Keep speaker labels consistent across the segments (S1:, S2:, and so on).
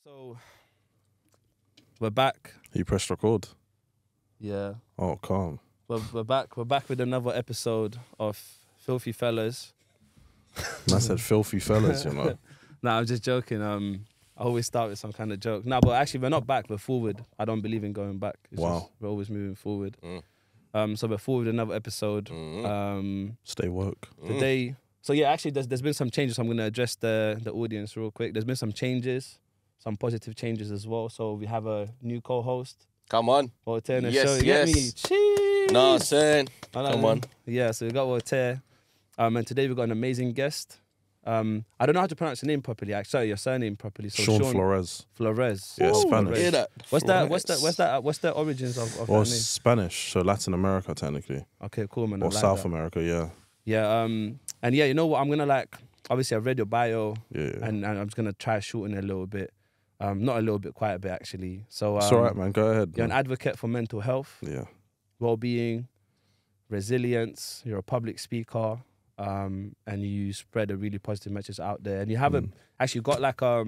S1: So we're back.
S2: You pressed record.
S1: Yeah.
S2: Oh, calm.
S1: We're back. We're back with another episode of Filthy Fellas.
S2: I said filthy fellas, you know.
S1: Nah, I'm just joking. I always start with some kind of joke. Nah, but actually we're not back. We're forward. I don't believe in going back. It's
S2: Wow.
S1: just, we're always moving forward. So we're forward with another episode.
S2: Stay woke.
S1: Today. So yeah, actually there's been some changes. So I'm gonna address the audience real quick. There's been some changes, some positive changes as well. So we have a new co-host.
S3: Come on.
S1: Voltaire in the
S3: Yes,
S1: show. You get me?
S3: yes.
S1: Cheese.
S3: No, I'm saying.
S1: I know.
S3: Come on.
S1: Yeah, so we got Voltaire. And today we've got an amazing guest. I don't know how to pronounce your name properly. Sorry, your surname properly. So
S2: Shaun Flores.
S1: Flores.
S2: Yeah,
S1: Ooh,
S2: Spanish.
S3: Hear that?
S1: What's the origins of
S2: Or
S1: that name?
S2: Spanish, so Latin America technically.
S1: Okay, cool, man. I
S2: Or
S1: like
S2: South
S1: that.
S2: America, yeah.
S1: Yeah, and yeah, you know what? I'm gonna obviously I've read your bio,
S2: Yeah.
S1: and I'm just gonna try shorten it a little bit. Not a little bit, quite a bit actually. So
S2: It's all right, man. Go ahead.
S1: you're an
S2: man.
S1: advocate for mental health,
S2: Yeah.
S1: well-being, resilience. You're a public speaker, and you spread a really positive message out there. And you have actually got to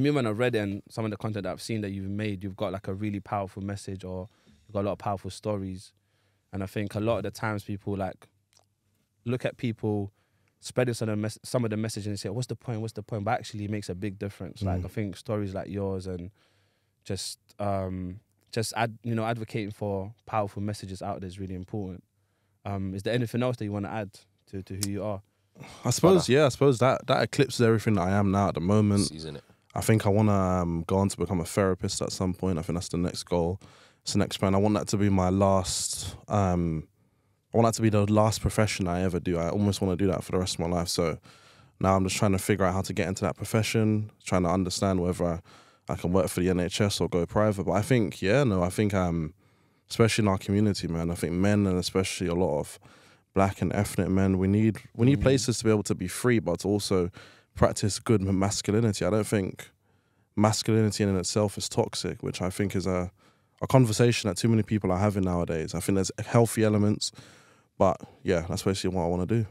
S1: me when I read it and some of the content that I've seen that you've made, you've got like a really powerful message, or you've got a lot of powerful stories. And I think a lot of the times people look at people spreading some of the message and say, what's the point? But actually it makes a big difference. Like I think stories like yours and just advocating for powerful messages out there is really important. Is there anything else that you want to add to who you are?
S2: I suppose that eclipses everything that I am now at the moment.
S3: Season it.
S2: I think I want to go on to become a therapist at some point. I think that's the next goal. It's the next plan. I want that to be my last... I want that to be the last profession I ever do. I almost want to do that for the rest of my life. So now I'm just trying to figure out how to get into that profession, trying to understand whether I can work for the NHS or go private. But I think, especially in our community, man, I think men, and especially a lot of black and ethnic men, we need places to be able to be free, but to also practice good masculinity. I don't think masculinity in itself is toxic, which I think is a conversation that too many people are having nowadays. I think there's healthy elements, but yeah, that's basically what I want to do.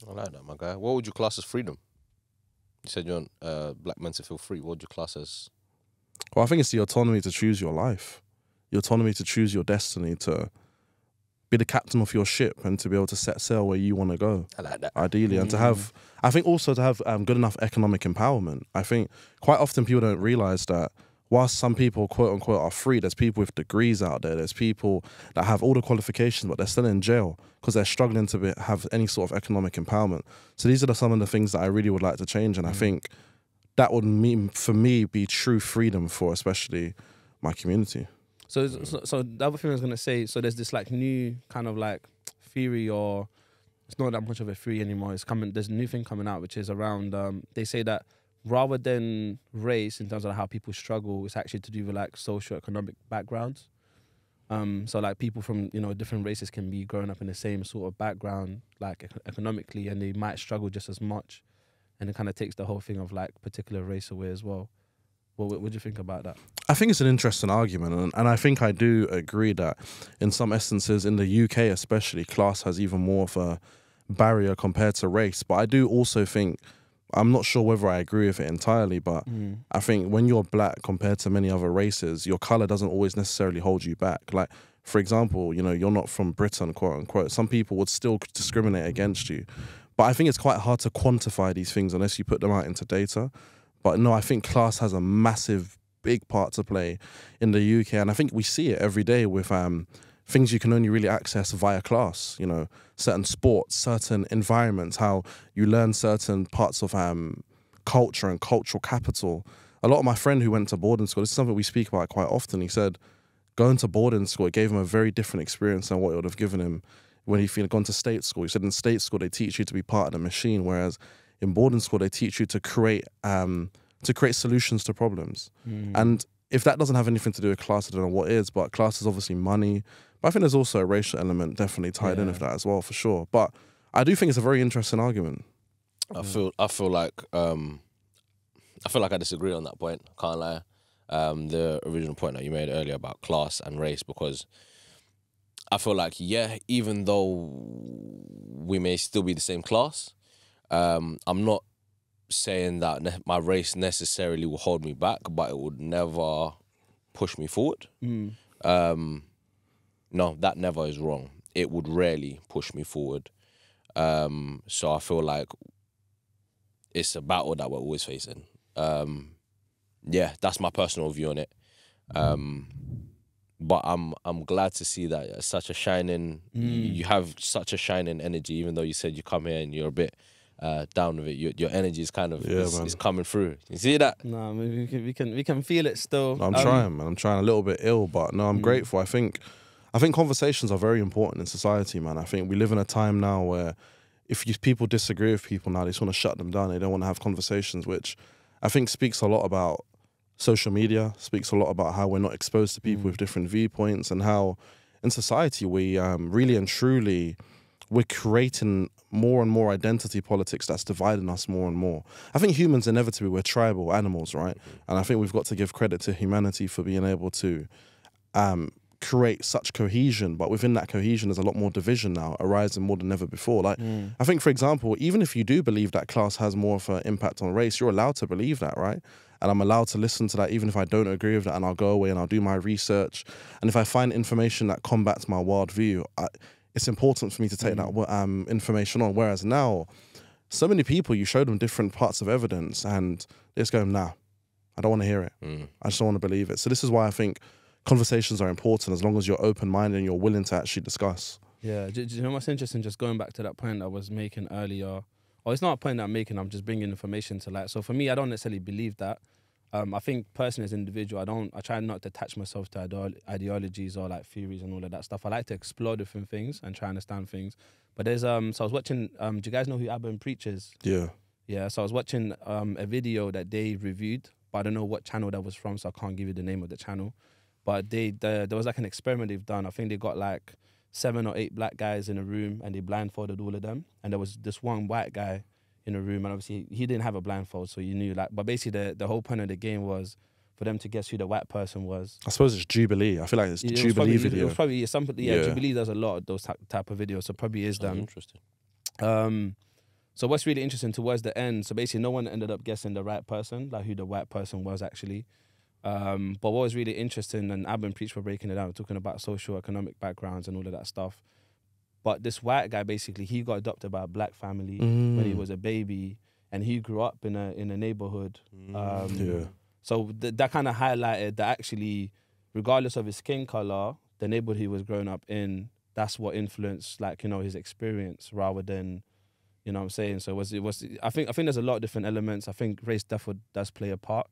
S3: I like that, my guy. What would you class as freedom? You said you want black men to feel free. What would you class as?
S2: Well, I think it's the autonomy to choose your life, the autonomy to choose your destiny, to be the captain of your ship and to be able to set sail where you want to go.
S3: I like that.
S2: Ideally, and to have, I think also to have good enough economic empowerment. I think quite often people don't realise that whilst some people, quote unquote, are free, there's people with degrees out there. There's people that have all the qualifications, but they're still in jail because they're struggling to have any sort of economic empowerment. So these are some of the things that I really would like to change. And I think that would mean, for me, be true freedom for especially my community.
S1: So the other thing I was going to say, so there's this new kind of theory, or it's not that much of a theory anymore. There's a new thing coming out, which is around, they say that rather than race, in terms of how people struggle, it's actually to do with socio-economic backgrounds. So people from different races can be growing up in the same sort of background, economically, and they might struggle just as much. And it kind of takes the whole thing of particular race away as well. What do you think about that?
S2: I think it's an interesting argument, and I think I do agree that in some instances, in the UK especially, class has even more of a barrier compared to race. But I do also think, I'm not sure whether I agree with it entirely, but I think when you're black compared to many other races, your colour doesn't always necessarily hold you back. For example, you're not from Britain, quote unquote. Some people would still discriminate against you. But I think it's quite hard to quantify these things unless you put them out into data. But no, I think class has a massive, big part to play in the UK. And I think we see it every day with things you can only really access via class, certain sports, certain environments, how you learn certain parts of culture and cultural capital. A lot of my friend who went to boarding school, this is something we speak about quite often, he said going to boarding school, it gave him a very different experience than what it would have given him when he'd gone to state school. He said in state school, they teach you to be part of the machine, whereas in boarding school, they teach you to create solutions to problems. And if that doesn't have anything to do with class, I don't know what is, but class is obviously money. But I think there's also a racial element definitely tied in with that as well, for sure. But I do think it's a very interesting argument.
S3: I feel like I disagree on that point. Can't lie. The original point that you made earlier about class and race, because I feel like, even though we may still be the same class, I'm not saying that my race necessarily will hold me back, but it would never push me forward. No, that never is wrong. It would rarely push me forward. So I feel like it's a battle that we're always facing. Yeah, that's my personal view on it. But I'm glad to see that it's such a shining. You have such a shining energy, even though you said you come here and you're a bit down with it. Your energy is kind of is coming through. You see that?
S1: No, I mean, we can feel it still.
S2: No, I'm trying, man. I'm trying a little bit ill, but no, I'm grateful. I think conversations are very important in society, man. I think we live in a time now where if people disagree with people now, they just want to shut them down. They don't want to have conversations, which I think speaks a lot about social media, speaks a lot about how we're not exposed to people with different viewpoints, and how in society we really and truly we're creating more and more identity politics that's dividing us more and more. I think humans inevitably, we're tribal animals, right? And I think we've got to give credit to humanity for being able to create such cohesion, but within that cohesion there's a lot more division now arising more than ever before. Like I think, for example, even if you do believe that class has more of an impact on race, you're allowed to believe that, right? And I'm allowed to listen to that even if I don't agree with that, and I'll go away and I'll do my research, and if I find information that combats my worldview, it's important for me to take that information on. Whereas now, so many people, you show them different parts of evidence and they just go, nah, I don't want to hear it. I just don't want to believe it. So this is why I think conversations are important, as long as you're open-minded and you're willing to actually discuss.
S1: Yeah, do you know what's interesting? Just going back to that point I was making earlier, or it's not a point that I'm making, I'm just bringing information to light. So for me, I don't necessarily believe that. I think personally as an individual, I try not to attach myself to ideologies or like theories and all of that stuff. I like to explore different things and try and understand things. But there's so I was watching, do you guys know who Abba and Preach is?
S2: Yeah.
S1: Yeah, so I was watching a video that they reviewed, but I don't know what channel that was from, so I can't give you the name of the channel. But there was like an experiment they've done. I think they got like 7 or 8 black guys in a room and they blindfolded all of them. And there was this one white guy in a room, and obviously he didn't have a blindfold, so you knew like. But basically the whole point of the game was for them to guess who the white person was.
S2: I suppose it's Jubilee. I feel like it's the Jubilee video.
S1: It was probably something. Yeah, Jubilee does a lot of those type of videos, so probably is them.
S3: Interesting.
S1: So what's really interesting towards the end, so basically no one ended up guessing the right person, like who the white person was actually. But what was really interesting, and Ab and Preach were breaking it down, talking about socio-economic backgrounds and all of that stuff. But this white guy, basically, he got adopted by a black family when he was a baby, and he grew up in a neighborhood. So that kind of highlighted that actually, regardless of his skin color, the neighborhood he was growing up in, that's what influenced, like, you know, his experience rather than, you know what I'm saying? So it was. I think there's a lot of different elements. I think race definitely does play a part.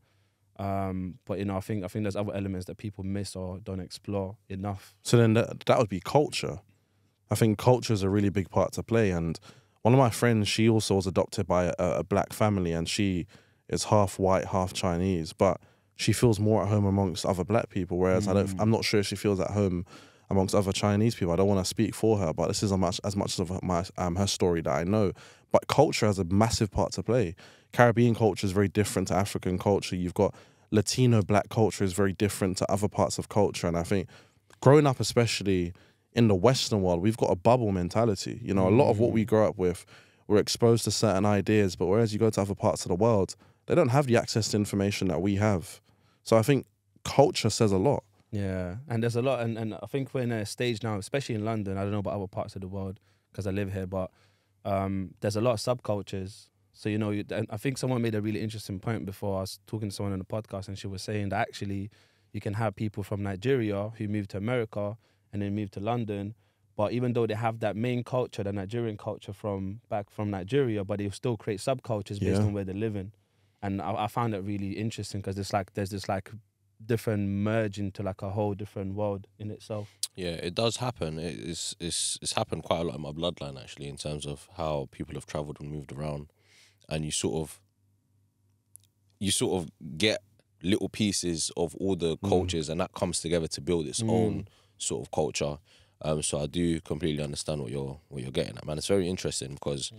S1: But you know, I think there's other elements that people miss or don't explore enough.
S2: So then that would be culture. I think culture is a really big part to play. And one of my friends, she also was adopted by a black family, and she is half white, half Chinese, but she feels more at home amongst other black people. Whereas I'm not sure if she feels at home amongst other Chinese people. I don't want to speak for her, but this is as much of her story that I know. But culture has a massive part to play. Caribbean culture is very different to African culture. You've got Latino black culture is very different to other parts of culture. And I think growing up, especially in the Western world, we've got a bubble mentality. You know, a lot of what we grow up with, we're exposed to certain ideas, but whereas you go to other parts of the world, they don't have the access to information that we have. So I think culture says a lot.
S1: Yeah, and there's a lot, and I think we're in a stage now, especially in London, I don't know about other parts of the world because I live here, but there's a lot of subcultures. So, you know, I think someone made a really interesting point before. I was talking to someone on the podcast, and she was saying that actually you can have people from Nigeria who moved to America and then moved to London, but even though they have that main culture, the Nigerian culture back from Nigeria, but they still create subcultures based on where they're living. And I found that really interesting because there's this different merge into like a whole different world in itself.
S3: Yeah, it does happen. It's happened quite a lot in my bloodline, actually, in terms of how people have travelled and moved around. And you sort of get little pieces of all the cultures, and that comes together to build its own sort of culture. So I do completely understand what you're getting at, man. It's very interesting because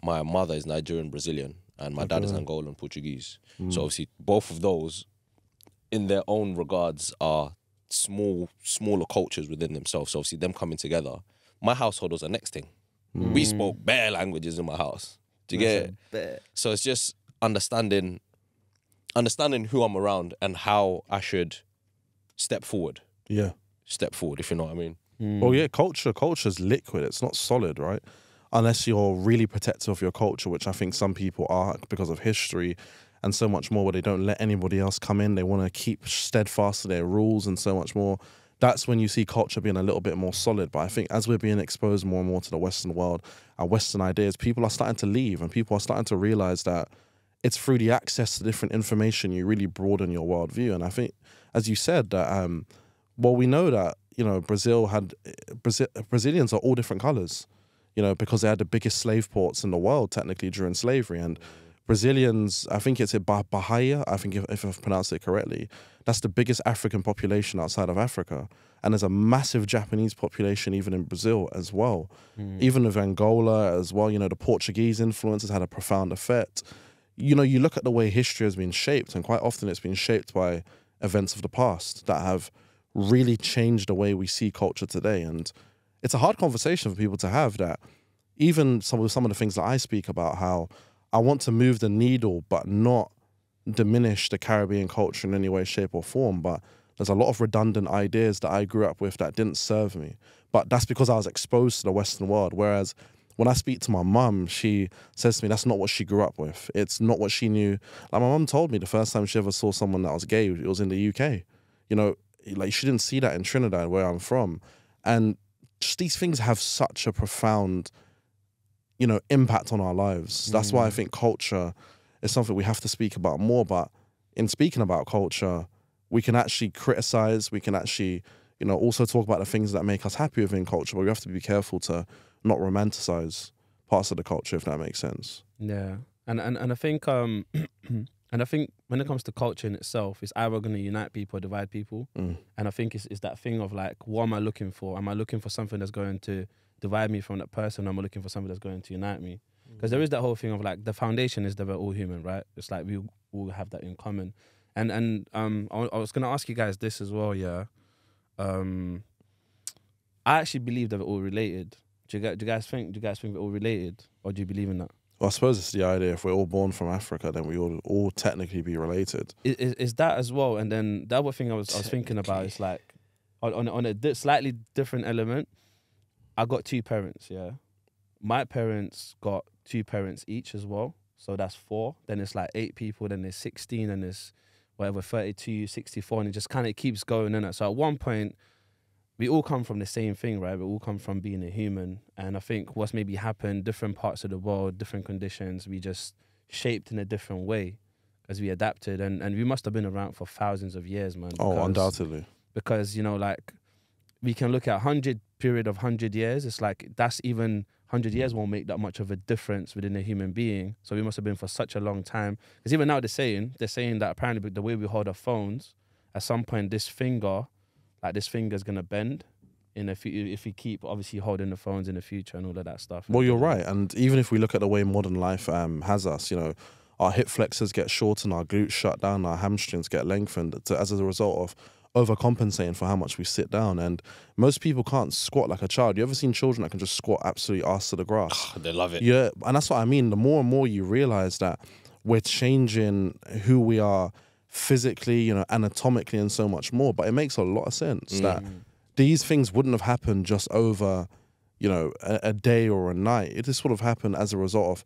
S3: my mother is Nigerian Brazilian and my dad is Angolan Portuguese. So obviously both of those, in their own regards, are smaller cultures within themselves. So obviously them coming together. My household was the next thing. We spoke bare languages in my house. Do you get it? So it's just understanding who I'm around and how I should step forward.
S2: Yeah.
S3: Step forward, if you know what I mean.
S2: Well, yeah, culture's liquid. It's not solid, right? Unless you're really protective of your culture, which I think some people are because of history and so much more, where they don't let anybody else come in. They want to keep steadfast to their rules and so much more. That's when you see culture being a little bit more solid. But I think as we're being exposed more and more to the Western world and Western ideas, people are starting to leave and people are starting to realize that it's through the access to different information you really broaden your worldview. And I think, as you said, that well, we know that, you know, Brazilians are all different colors, you know, because they had the biggest slave ports in the world technically during slavery. And Brazilians, I think it's Bahia, I think if I've pronounced it correctly, that's the biggest African population outside of Africa. And there's a massive Japanese population even in Brazil as well. Even with Angola as well, you know, the Portuguese influence has had a profound effect. You know, you look at the way history has been shaped, and quite often it's been shaped by events of the past that have really changed the way we see culture today. And it's a hard conversation for people to have, that even some of the things that I speak about, how I want to move the needle but not diminish the Caribbean culture in any way, shape or form. But there's a lot of redundant ideas that I grew up with that didn't serve me. But that's because I was exposed to the Western world. Whereas when I speak to my mum, she says to me that's not what she grew up with. It's not what she knew. Like, my mum told me the first time she ever saw someone that was gay, it was in the UK. You know, like, she didn't see that in Trinidad, where I'm from. And just these things have such a profound, you know, impact on our lives. That's why I think culture is something we have to speak about more. But in speaking about culture, we can actually criticize, we can actually, you know, also talk about the things that make us happy within culture, but we have to be careful to not romanticize parts of the culture, if that makes sense.
S1: Yeah. And I think and I think when it comes to culture in itself, it's either going to unite people or divide people. And I think it's that thing of like, what am I looking for? Am I looking for something that's going to divide me from that person? Or am I looking for something that's going to unite me? Because there is that whole thing of like, the foundation is that we're all human, right? It's like we all have that in common. And I was going to ask you guys this as well, yeah. I actually believe that we're all related. Do you guys think we're all related? Or do you believe in that?
S2: Well, I suppose it's the idea, if we're all born from Africa, then we all technically be related.
S1: Is that as well? And then the other thing I was thinking about is like, on a slightly different element, I got 2 parents, yeah. My parents got 2 parents each as well. So that's 4. Then it's like 8 people, then there's 16, and there's whatever, 32, 64, and it just kind of keeps going in it. So at one point, we all come from the same thing, right? We all come from being a human. And I think what's maybe happened, different parts of the world, different conditions, we just shaped in a different way as we adapted. And we must have been around for thousands of years, man.
S2: Oh, undoubtedly.
S1: Because, you know, like, we can look at 100 years. It's like, that's even 100 years won't make that much of a difference within a human being. So we must have been for such a long time. Because even now they're saying that apparently the way we hold our phones, at some point this finger's going to bend if we keep obviously holding the phones in the future and all of that stuff.
S2: Well, you're right. And even if we look at the way modern life has us, you know, our hip flexors get shortened, our glutes shut down, our hamstrings get lengthened as a result of overcompensating for how much we sit down. And most people can't squat like a child. You ever seen children that can just squat absolutely arse to the grass?
S3: They love it.
S2: Yeah, and that's what I mean. The more and more you realize that we're changing who we are physically, you know, anatomically and so much more. But it makes a lot of sense that these things wouldn't have happened just over, you know, a day or a night. This would have happened as a result of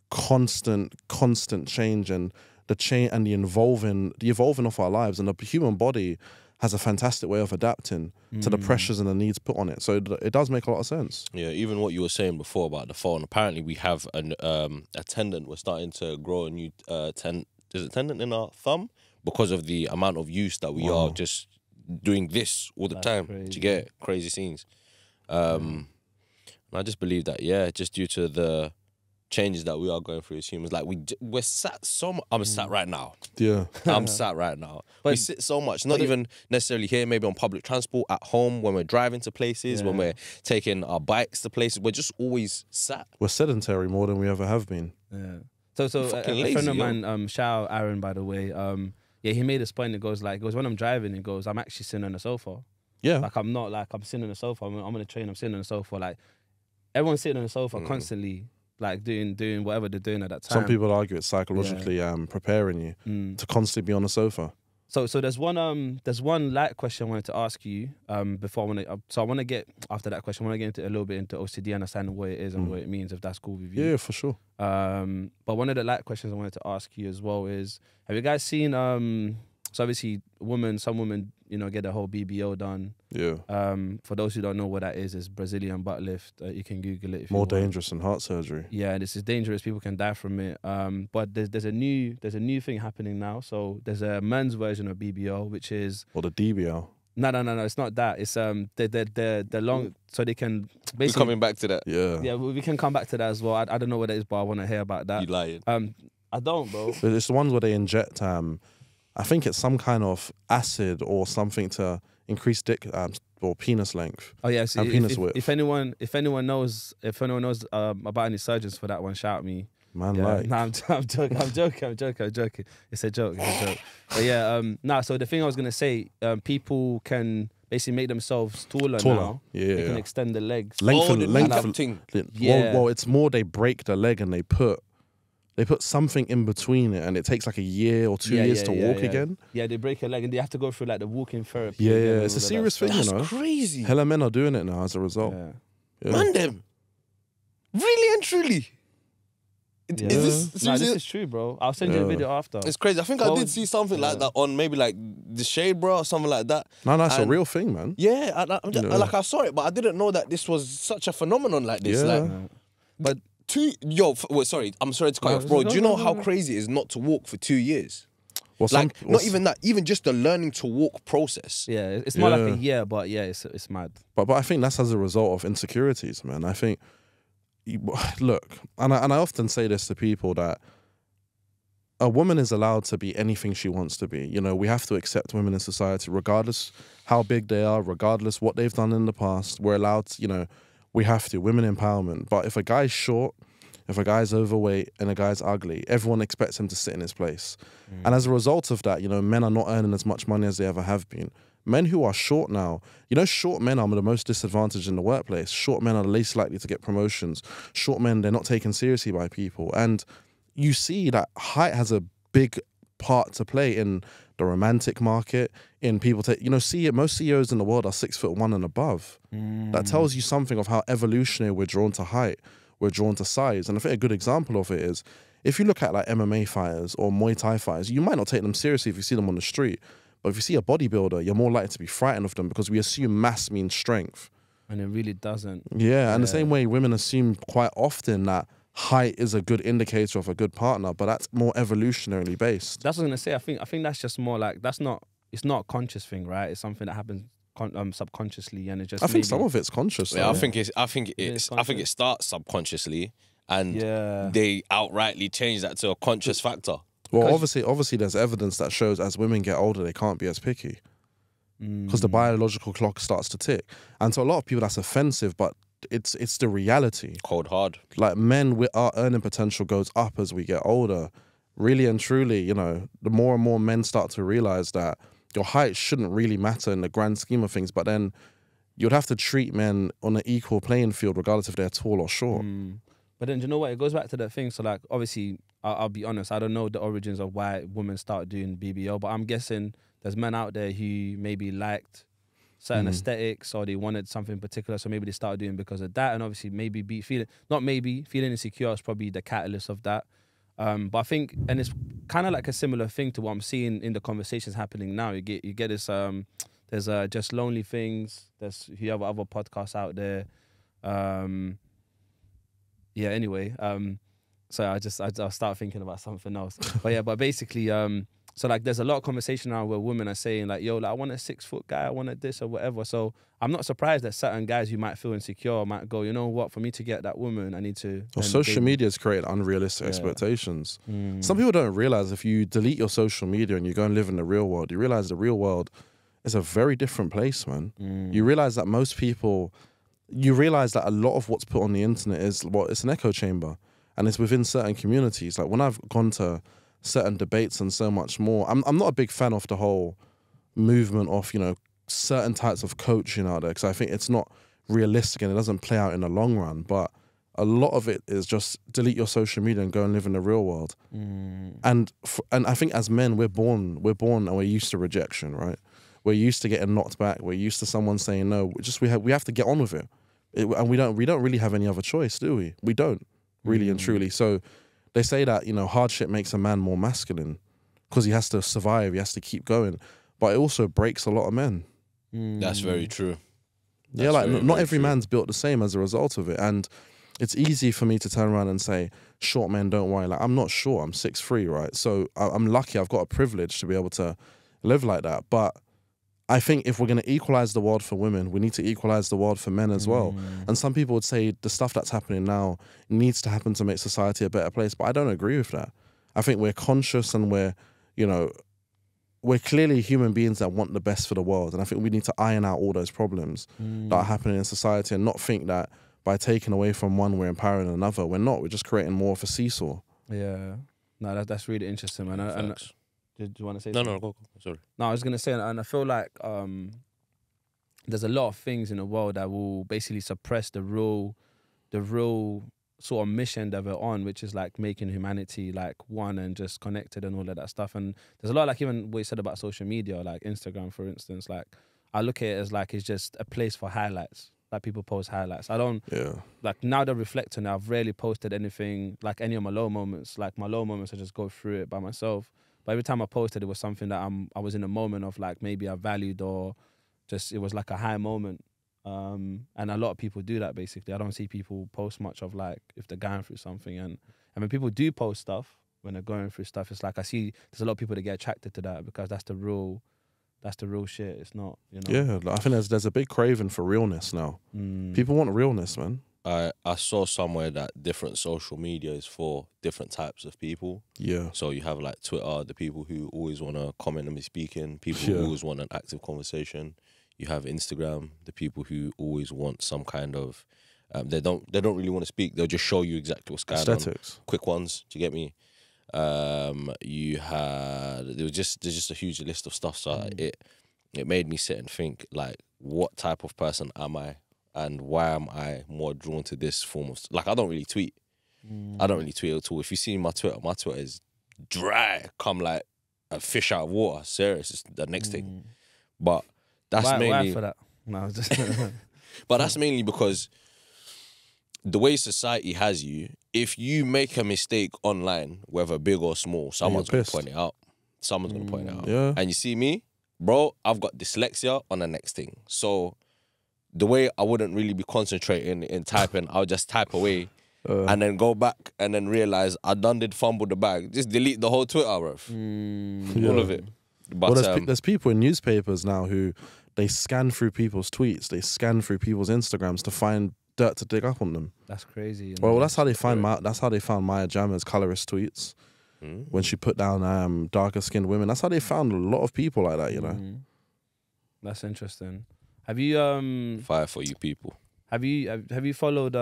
S2: constant change, and the evolving of our lives. And the human body has a fantastic way of adapting to the pressures and the needs put on it. So it does make a lot of sense.
S3: Yeah, even what you were saying before about the phone. Apparently, we have a tendon. We're starting to grow a new there's a tendon in our thumb because of the amount of use that we are just doing this all the time.
S1: Crazy.
S3: To get crazy scenes. And I just believe that, just due to the changes that we are going through as humans, like we're sat so much. I'm sat right now.
S2: Yeah.
S3: I'm sat right now. We sit so much, not even necessarily here, maybe on public transport, at home, when we're driving to places, when we're taking our bikes to places. We're just always sat.
S2: We're sedentary more than we ever have been.
S1: Yeah. So a
S3: lazy,
S1: friend of mine, shout out Aaron, by the way, he made this point. It goes when I'm driving, I'm actually sitting on the sofa.
S2: Yeah.
S1: Like, I'm sitting on the sofa. I'm on the train, I'm sitting on the sofa. Like, everyone's sitting on the sofa constantly. like doing whatever they're doing at that time.
S2: Some people argue it's psychologically preparing you to constantly be on the sofa.
S1: So there's one light question I wanted to ask you before I want to get after that question I want to get into a little bit into OCD, understanding what it is and what it means, if that's cool with you.
S2: Yeah, for sure.
S1: But one of the light questions I wanted to ask you as well is, have you guys seen so obviously some women get the whole BBO done.
S2: Yeah.
S1: For those who don't know what that is Brazilian butt lift. You can Google it if you
S2: More
S1: want.
S2: dangerous than heart surgery.
S1: Yeah, this is dangerous. People can die from it. But there's a new thing happening now. So there's a men's version of BBO, which is
S2: Or the DBL.
S1: no, it's not that. It's the long, so they can basically.
S3: We're coming back to that.
S2: Yeah.
S1: Yeah, we can come back to that as well. I don't know what that is, but I want to hear about that.
S3: You lying.
S1: I don't, bro.
S2: But it's the ones where they inject, I think it's some kind of acid or something to increase dick or penis length.
S1: Oh yeah, so
S2: and penis width.
S1: if anyone knows about any surgeons for that one, shout me.
S2: Man,
S1: Yeah,
S2: like.
S1: nah, I'm joking. It's a joke. But yeah, so the thing I was gonna say, people can basically make themselves taller now.
S2: Yeah.
S1: They can extend the legs.
S2: Lengthen,
S3: the
S2: lengthen.
S3: thing.
S1: Yeah.
S2: Well, it's more they break the leg and they put something in between it, and it takes like a year or 2 years to walk again.
S1: Yeah, they break a leg and they have to go through like the walking therapy.
S2: Yeah,
S1: again and
S2: it's a
S1: all of that
S2: serious
S1: stuff.
S2: thing,
S3: That's crazy.
S2: Hella men are doing it now as a result.
S1: Yeah.
S2: Yeah.
S3: Man, them. Really and truly.
S1: Yeah.
S3: Is this,
S1: Nah, this is true, bro. I'll send you a video after.
S3: it's crazy. I think I
S1: Well,
S3: did see something like that on maybe like the Shade, bro, or something like that.
S2: No, it's a
S3: And-
S2: real thing, man.
S3: Yeah, I'm just,
S2: Yeah.
S3: like I saw it, but I didn't know that this was such a phenomenon like this.
S2: Yeah.
S3: Like, but sorry, I'm sorry to cut you off, bro. Do you know how crazy it is not to walk for 2 years?
S2: Well,
S3: Like, not even that, even just the learning to walk process.
S1: Yeah, it's not like
S2: Yeah.
S1: a year, but yeah, it's mad.
S2: But I think that's as a result of insecurities, man. I think, look, and I often say this to people that a woman is allowed to be anything she wants to be. We have to accept women in society, regardless how big they are, regardless what they've done in the past. We're allowed to, we have to. Women empowerment. But if a guy's short, if a guy's overweight and a guy's ugly, everyone expects him to sit in his place. And as a result of that, men are not earning as much money as they ever have been. Men who are short now, short men are the most disadvantaged in the workplace. Short men are the least likely to get promotions. Short men, they're not taken seriously by people. And you see that height has a big part to play in the romantic market, in people most CEOs in the world are 6'1" and above. That tells you something of how evolutionary we're drawn to height, we're drawn to size. And I think a good example of it is, if you look at like MMA fighters or Muay Thai fighters, you might not take them seriously if you see them on the street. But if you see a bodybuilder, you're more likely to be frightened of them because we assume mass means strength.
S1: And it really doesn't.
S2: Yeah, and the same way women assume quite often that height is a good indicator of a good partner, but that's more evolutionarily based.
S1: That's what I was gonna say. I think that's just more like it's not a conscious thing, right? It's something that happens subconsciously, and it just.
S2: I think some of it's conscious.
S3: Yeah,
S2: though.
S3: I think it starts subconsciously, and
S1: Yeah.
S3: they outrightly change that to a conscious factor.
S2: Well, obviously, there's evidence that shows as women get older, they can't be as picky because the biological clock starts to tick. And to a lot of people, that's offensive, but it's the reality.
S3: Cold hard.
S2: Like men, our earning potential goes up as we get older. Really and truly, the more and more men start to realize that your height shouldn't really matter in the grand scheme of things, but then you'd have to treat men on an equal playing field, regardless if they're tall or short.
S1: But then, do you know what? It goes back to that thing. So, like, obviously, I'll be honest. I don't know the origins of why women start doing BBL, but I'm guessing there's men out there who maybe liked certain aesthetics or they wanted something particular, so maybe they started doing because of that. And obviously, feeling insecure is probably the catalyst of that. But I think, and it's kind of like a similar thing to what I'm seeing in the conversations happening now. You get this. There's Just Lonely Things. There's you have other podcasts out there. Yeah. Anyway. So I'll start thinking about something else. But basically, so like there's a lot of conversation now where women are saying like, yo, like I want a 6 foot guy, I want this or whatever. So I'm not surprised that certain guys who might feel insecure might go, you know what, for me to get that woman, I need to.
S2: Well, social media has created unrealistic expectations. Some people don't realize if you delete your social media and you go and live in the real world, you realize the real world is a very different place, man. You realize that you realize that a lot of what's put on the internet is, it's an echo chamber. And it's within certain communities. Like when I've gone to certain debates and so much more, I'm not a big fan of the whole movement of, certain types of coaching out there, because I think it's not realistic and it doesn't play out in the long run. But a lot of it is just delete your social media and go and live in the real world. And I think as men, we're born and we're used to rejection, right? We're used to getting knocked back. We're used to someone saying no. We have to get on with it, and we don't really have any other choice, do we? We don't really and truly. So they say that, you know, hardship makes a man more masculine because he has to survive. He has to keep going, but it also breaks a lot of men.
S3: That's very true.
S2: Yeah, like not every man's built the same as a result of it. And it's easy for me to turn around and say, short men don't worry. Like, I'm not short, I'm 6'3", right? So I'm lucky, I've got a privilege to be able to live like that. But I think if we're going to equalize the world for women, we need to equalize the world for men as well. And some people would say the stuff that's happening now needs to happen to make society a better place. But I don't agree with that. I think we're conscious and we're clearly human beings that want the best for the world. And I think we need to iron out all those problems that are happening in society and not think that by taking away from one, we're empowering another. We're not. We're just creating more of a seesaw.
S1: Yeah. No, that's really interesting, man. And do you want to say
S3: No,
S1: something?
S3: no, go. Sorry.
S1: No, I was going to say, and I feel like there's a lot of things in the world that will basically suppress the real sort of mission that we're on, which is like making humanity like one and just connected and all of that stuff. And there's a lot, like even what you said about social media, like Instagram, for instance, like I look at it as like it's just a place for highlights. Like people post highlights. I don't, like now that I reflect on it, I've rarely posted anything, like any of my low moments. Like my low moments, I just go through it by myself. But every time I posted, it was something that I was in a moment of like maybe I valued or just it was like a high moment. And a lot of people do that basically. I don't see people post much of like if they're going through something. And when people do post stuff, when they're going through stuff, it's like I see there's a lot of people that get attracted to that because that's the real shit. It's not, you know.
S2: Yeah, I think there's a big craving for realness now. People want realness, man.
S3: I saw somewhere that different social media is for different types of people.
S2: Yeah.
S3: So you have like Twitter, the people who always want to comment and be speaking, people who always want an active conversation. You have Instagram, the people who always want some kind of they don't really want to speak. They'll just show you exactly what's going
S2: Aesthetics.
S3: on. Quick ones, do you get me? You had there's just a huge list of stuff. So it made me sit and think like, what type of person am I, and why am I more drawn to this form of like? I don't really tweet. I don't really tweet at all. If you see my Twitter is dry, come like a fish out of water. Serious, it's the next thing. But that's mainly
S1: why for that. No, just
S3: but that's mainly because the way society has you, if you make a mistake online, whether big or small, someone's going to point it out. Someone's going to point it out.
S2: Yeah.
S3: And you see me, bro, I've got dyslexia on the next thing. So the way I wouldn't really be concentrating in typing, I'll just type away and then go back and then realize I did fumble the bag. Just delete the whole Twitter, bro. All of it. But
S2: Well, there's people in newspapers now who they scan through people's tweets, they scan through people's Instagrams to find dirt to dig up on them.
S1: that's crazy. You know?
S2: Well, that's how they found Maya Jama's colorist tweets when she put down darker skinned women. That's how they found a lot of people like that, you know.
S1: That's interesting. Have you
S3: fire for you people.
S1: have you followed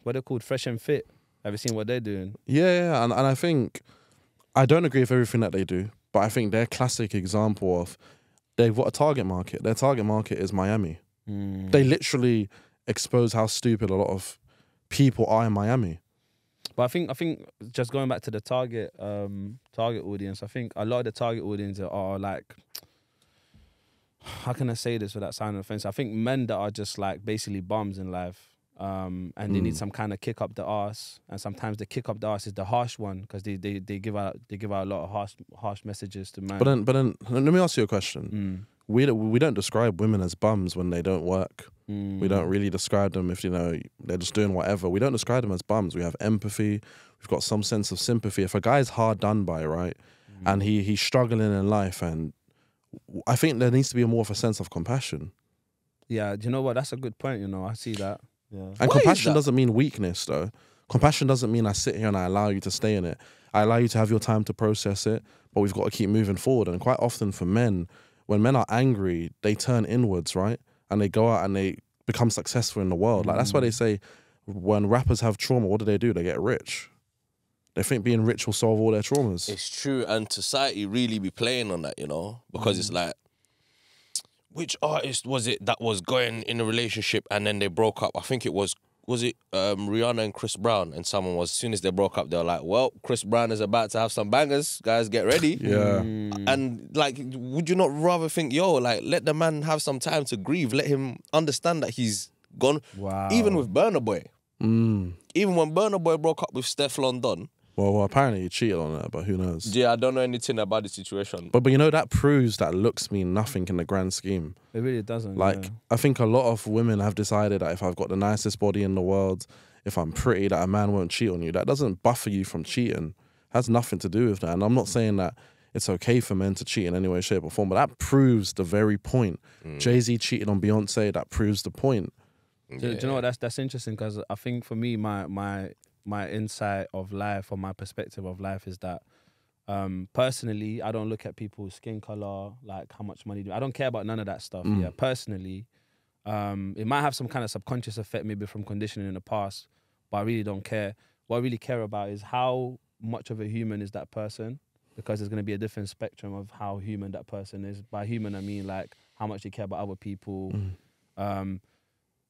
S1: what they're called, Fresh and Fit? Have you seen what they're doing?
S2: Yeah, and I think I don't agree with everything that they do, but I think they're a classic example of they've got a target market. Their target market is Miami. They literally expose how stupid a lot of people are in Miami.
S1: But I think just going back to the target audience, I think a lot of the target audience are like, how can I say this without sounding offensive? I think men that are just like basically bums in life, and they need some kind of kick up the arse, and sometimes the kick up the arse is the harsh one because they give out a lot of harsh messages to men.
S2: But then let me ask you a question. We don't describe women as bums when they don't work. We don't really describe them if, you know, they're just doing whatever. We don't describe them as bums. We have empathy. We've got some sense of sympathy. If a guy's hard done by, right, and he's struggling in life, and I think there needs to be more of a sense of compassion.
S1: Yeah, do you know what? That's a good point. You know, I see that. Yeah.
S2: And compassion doesn't mean weakness, though. Compassion doesn't mean I sit here and I allow you to stay in it. I allow you to have your time to process it, but we've got to keep moving forward. And quite often for men, when men are angry, they turn inwards, right? And they go out and they become successful in the world. Like, that's why they say when rappers have trauma, what do? They get rich. They think being rich will solve all their traumas.
S3: It's true, and society really be playing on that, you know, because it's like, which artist was it that was going in a relationship and then they broke up? I think it was was it Rihanna and Chris Brown, and someone was, as soon as they broke up, they were like, well, Chris Brown is about to have some bangers, guys, get ready.
S2: Yeah.
S3: And like, would you not rather think, yo, like, let the man have some time to grieve, let him understand that he's gone.
S1: Wow.
S3: Even with Burna Boy.
S2: Mm.
S3: Even when Burna Boy broke up with Steph London.
S2: Well, apparently he cheated on her, but who knows?
S3: Yeah, I don't know anything about the situation.
S2: But you know, that proves that looks mean nothing in the grand scheme.
S1: It really doesn't.
S2: Like,
S1: yeah.
S2: I think a lot of women have decided that if I've got the nicest body in the world, if I'm pretty, that a man won't cheat on you. That doesn't buffer you from cheating. It has nothing to do with that. And I'm not saying that it's okay for men to cheat in any way, shape or form, but that proves the very point. Jay-Z cheated on Beyonce, that proves the point.
S1: Do you know what? That's interesting, because I think for me, my insight of life, or my perspective of life, is that personally, I don't look at people's skin color, like how much money I don't care about none of that stuff. Yeah, personally, it might have some kind of subconscious effect, maybe from conditioning in the past, but I really don't care. What I really care about is how much of a human is that person, because there's going to be a different spectrum of how human that person is. By human, I mean like how much they care about other people.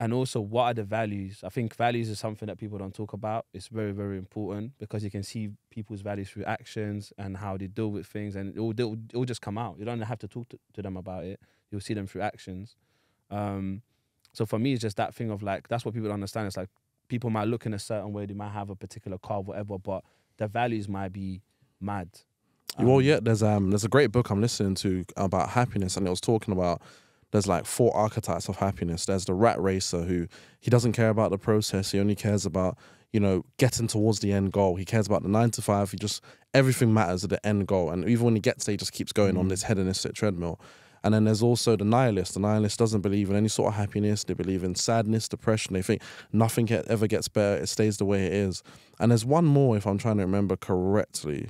S1: And also, what are the values? I think values is something that people don't talk about. It's very, very important, because you can see people's values through actions and how they deal with things, and it will just come out. You don't have to talk to them about it. You'll see them through actions. So for me, it's just that thing of like, that's what people don't understand. It's like, people might look in a certain way, they might have a particular car, whatever, but their values might be mad.
S2: Well, yeah, there's a great book I'm listening to about happiness, and it was talking about there's like 4 archetypes of happiness. There's the rat racer, who he doesn't care about the process. He only cares about, you know, getting towards the end goal. He cares about the 9 to 5. Everything matters at the end goal. And even when he gets there, he just keeps going on this hedonistic treadmill. And then there's also the nihilist. The nihilist doesn't believe in any sort of happiness. They believe in sadness, depression. They think nothing ever gets better. It stays the way it is. And there's one more, if I'm trying to remember correctly.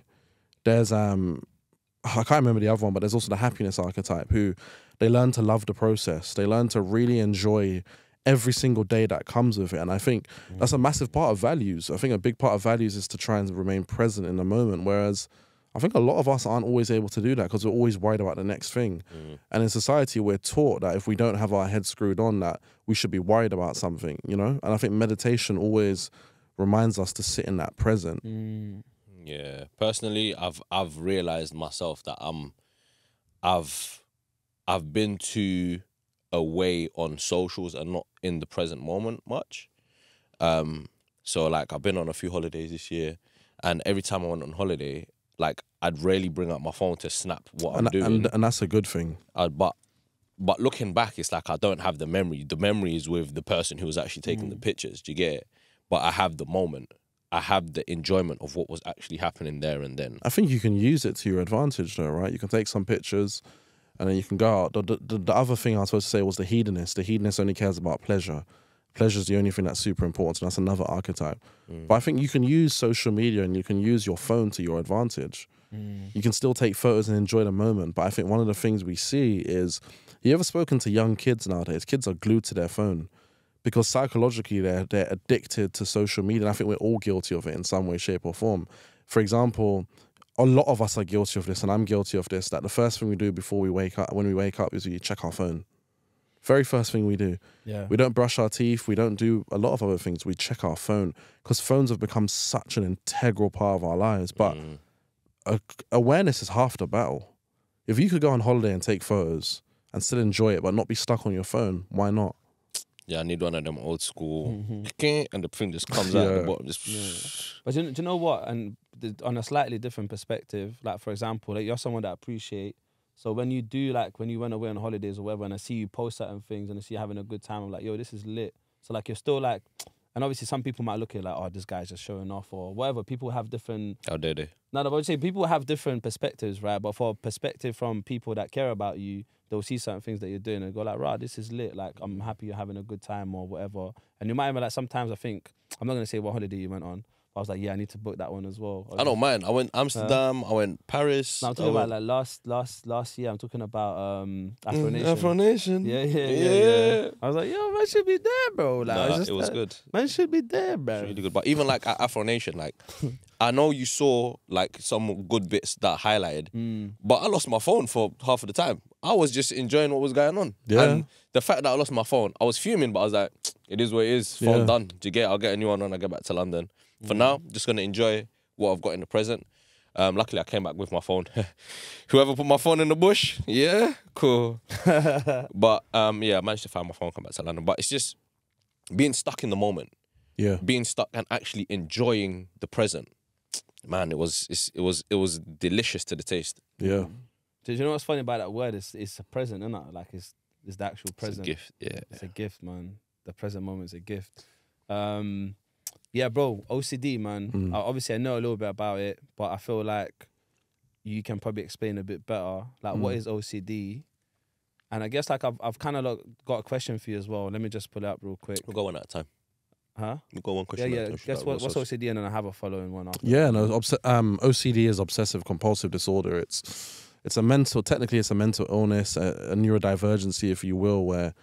S2: There's I can't remember the other one, but there's also the happiness archetype, who they learn to love the process. They learn to really enjoy every single day that comes with it. And I think that's a massive part of values. I think a big part of values is to try and remain present in the moment, whereas I think a lot of us aren't always able to do that, because we're always worried about the next thing. And in society, we're taught that if we don't have our heads screwed on, that we should be worried about something, you know? And I think meditation always reminds us to sit in that present.
S3: Yeah, personally, I've realized myself that I've been too away on socials and not in the present moment much. So like, I've been on a few holidays this year, and every time I went on holiday, like, I'd rarely bring up my phone to snap what I'm doing.
S2: And that's a good thing.
S3: But looking back, it's like I don't have the memory. The memory is with the person who was actually taking the pictures. Do you get it? But I have the moment. I have the enjoyment of what was actually happening there and then.
S2: I think you can use it to your advantage, though, right? You can take some pictures, and then you can go out. The other thing I was supposed to say was the hedonist. The hedonist only cares about pleasure. Pleasure is the only thing that's super important, and that's another archetype. But I think you can use social media and you can use your phone to your advantage. You can still take photos and enjoy the moment. But I think one of the things we see is, you ever spoken to young kids nowadays? Kids are glued to their phone, because psychologically they're addicted to social media. And I think we're all guilty of it in some way, shape or form. For example, a lot of us are guilty of this, and I'm guilty of this, that the first thing we do before we wake up, when we wake up, is we check our phone. Very first thing we do. Yeah. We don't brush our teeth. We don't do a lot of other things. We check our phone, because phones have become such an integral part of our lives. But awareness is half the battle. If you could go on holiday and take photos and still enjoy it, but not be stuck on your phone, why not?
S3: Yeah, I need one of them old school, and the thing just comes out at the bottom.
S1: But do you know what? And on a slightly different perspective, like, for example, like, you're someone that appreciate. So when you do, like, when you went away on holidays or whatever, and I see you post certain things and I see you having a good time, I'm like, yo, this is lit. So like, you're still like, and obviously some people might look at it like, oh, this guy's just showing off or whatever. People have different...
S3: How dare they?
S1: No, but I would say people have different perspectives, right? But for a perspective from people that care about you, they'll see certain things that you're doing and go like, right, this is lit. Like, I'm happy you're having a good time or whatever. And you might even, like, sometimes I think, I'm not going to say what holiday you went on, but I was like, yeah, I need to book that one as well.
S3: I don't mind. I went Amsterdam, I went Paris.
S1: No, I'm talking about like last year. I'm talking about Afro Nation.
S3: Afro Nation.
S1: Yeah. I was like, yo, man should be there, bro. Like,
S3: it was good.
S1: Man should be there, bro.
S3: It's really good. But even like at Afro Nation, like, I know you saw like some good bits that highlighted, but I lost my phone for half of the time. I was just enjoying what was going on.
S2: Yeah.
S3: And the fact that I lost my phone, I was fuming, but I was like, it is what it is. Phone
S2: Yeah.
S3: done. Do you get it? I'll get a new one when I get back to London. For now, just going to enjoy what I've got in the present. Luckily, I came back with my phone. Whoever put my phone in the bush, yeah, cool. But yeah, I managed to find my phone, come back to London. But it's just being stuck in the moment,
S2: Yeah.
S3: being stuck and actually enjoying the present. Man, it was delicious to the taste.
S2: Yeah.
S1: Do you know what's funny about that word? It's a present, isn't it? Like it's the actual present.
S3: It's a gift, yeah.
S1: It's a gift, man. The present moment's a gift. Yeah, bro, OCD, man. Obviously, I know a little bit about it, but I feel like you can probably explain a bit better. Like, what is OCD? And I guess, like, I've kind of got a question for you as well. Let me just pull it up real quick.
S3: We'll go one at a time.
S1: Huh?
S3: We'll go one question at a time.
S1: Guess what's OCD? And then I have a following one after.
S2: Yeah, no. OCD is obsessive compulsive disorder. It's a mental. Technically, it's a mental illness, a neurodivergency, if you will, where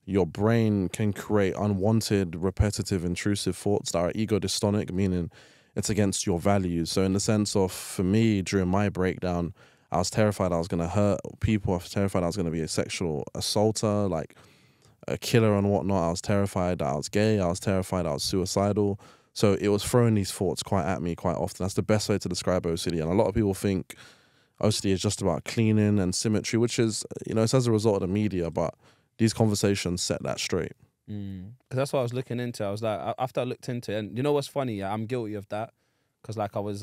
S2: your brain can create unwanted, repetitive, intrusive thoughts that are ego dystonic, meaning it's against your values. So in the sense of, for me, during my breakdown, I was terrified I was going to hurt people. I was terrified I was going to be a sexual assaulter, like a killer and whatnot. I was terrified that I was gay. I was terrified I was suicidal. So it was throwing these thoughts quite at me quite often. That's the best way to describe OCD. And a lot of people think OCD is just about cleaning and symmetry, which is, it's as a result of the media, but these conversations set that straight.
S1: Because that's what I was looking into. I was like, after I looked into it, and you know what's funny? Yeah, I'm guilty of that. Because like I was,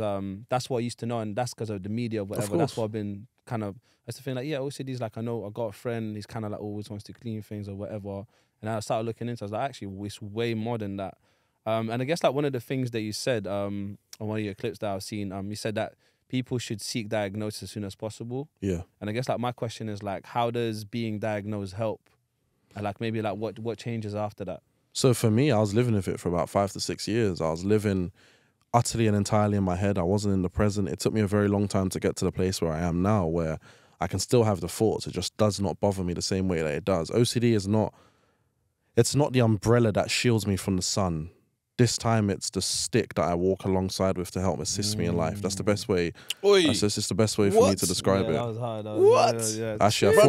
S1: that's what I used to know, and that's because of the media or whatever. That's what I've been kind of, I used to think like, yeah, OCD is like, I know I got a friend, he's kind of like always wants to clean things or whatever. And I started looking into it, I was like, actually, it's way more than that. And I guess like one of the things that you said on one of your clips that I've seen, you said that people should seek diagnosis as soon as possible.
S2: Yeah.
S1: And I guess like my question is like, how does being diagnosed help? And like maybe like what changes after that?
S2: So for me, I was living with it for about 5 to 6 years. I was living utterly and entirely in my head. I wasn't in the present. It took me a very long time to get to the place where I am now, where I can still have the thoughts. It just does not bother me the same way that it does. OCD is not, it's not the umbrella that shields me from the sun. This time it's the stick that I walk alongside with to help assist me in life. That's the best way. That's just the best way for me to describe it.
S1: That was hard.
S3: What?
S2: Actually, I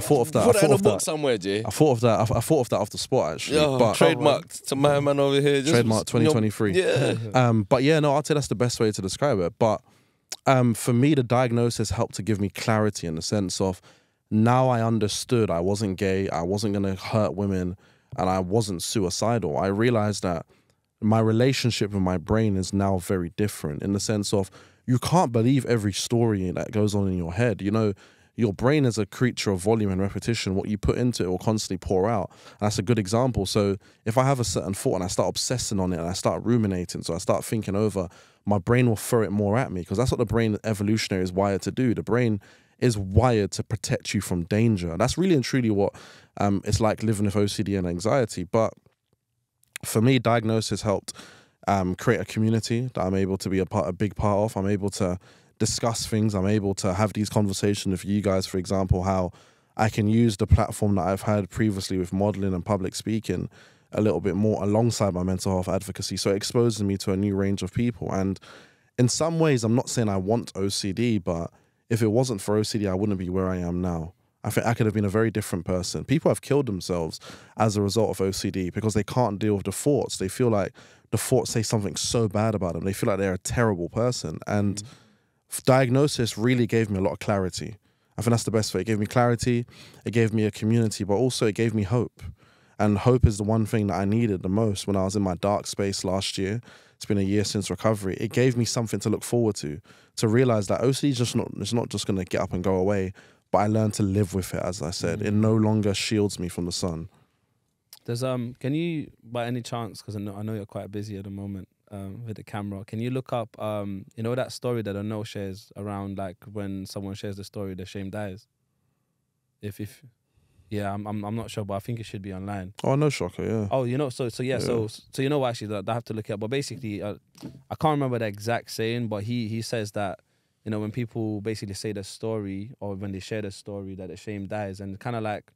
S2: thought of that.
S3: Put that in a book somewhere, Jay.
S2: I thought of that off the spot, actually.
S3: Yo,
S2: but
S3: trademarked to my man over here.
S2: Trademark 2023.
S3: Yeah.
S2: But yeah, no, I'd say that's the best way to describe it. But for me, the diagnosis helped to give me clarity in the sense of now I understood I wasn't gay, I wasn't going to hurt women, and I wasn't suicidal. I realized that my relationship with my brain is now very different in the sense of you can't believe every story that goes on in your head. Your brain is a creature of volume and repetition. What you put into it will constantly pour out. And that's a good example. So if I have a certain thought and I start obsessing on it and I start ruminating, so I start thinking over, my brain will throw it more at me because that's what the brain evolutionary is wired to do. The brain is wired to protect you from danger. That's really and truly what it's like living with OCD and anxiety. But for me, diagnosis helped create a community that I'm able to be a big part of. I'm able to discuss things. I'm able to have these conversations with you guys, for example, how I can use the platform that I've had previously with modeling and public speaking a little bit more alongside my mental health advocacy. So it exposes me to a new range of people. And in some ways, I'm not saying I want OCD, but if it wasn't for OCD, I wouldn't be where I am now. I think I could have been a very different person. People have killed themselves as a result of OCD because they can't deal with the thoughts. They feel like the thoughts say something so bad about them. They feel like they're a terrible person. And diagnosis really gave me a lot of clarity. I think that's the best way. It gave me clarity, it gave me a community, but also it gave me hope. And hope is the one thing that I needed the most when I was in my dark space last year. It's been a year since recovery. It gave me something to look forward to realize that OCD is it's not just going to get up and go away, but I learned to live with it, as I said. It no longer shields me from the sun.
S1: There's can you, by any chance, because I know you're quite busy at the moment with the camera, can you look up that story that I know shares around, like when someone shares the story, the shame dies? If yeah, I'm not sure, but I think it should be online.
S2: Oh, no shocker, yeah.
S1: Oh, so you know what, actually that I have to look it up. But basically, I can't remember the exact saying, but he says that when people basically say the story or when they share the story, that the shame dies, and kind of like,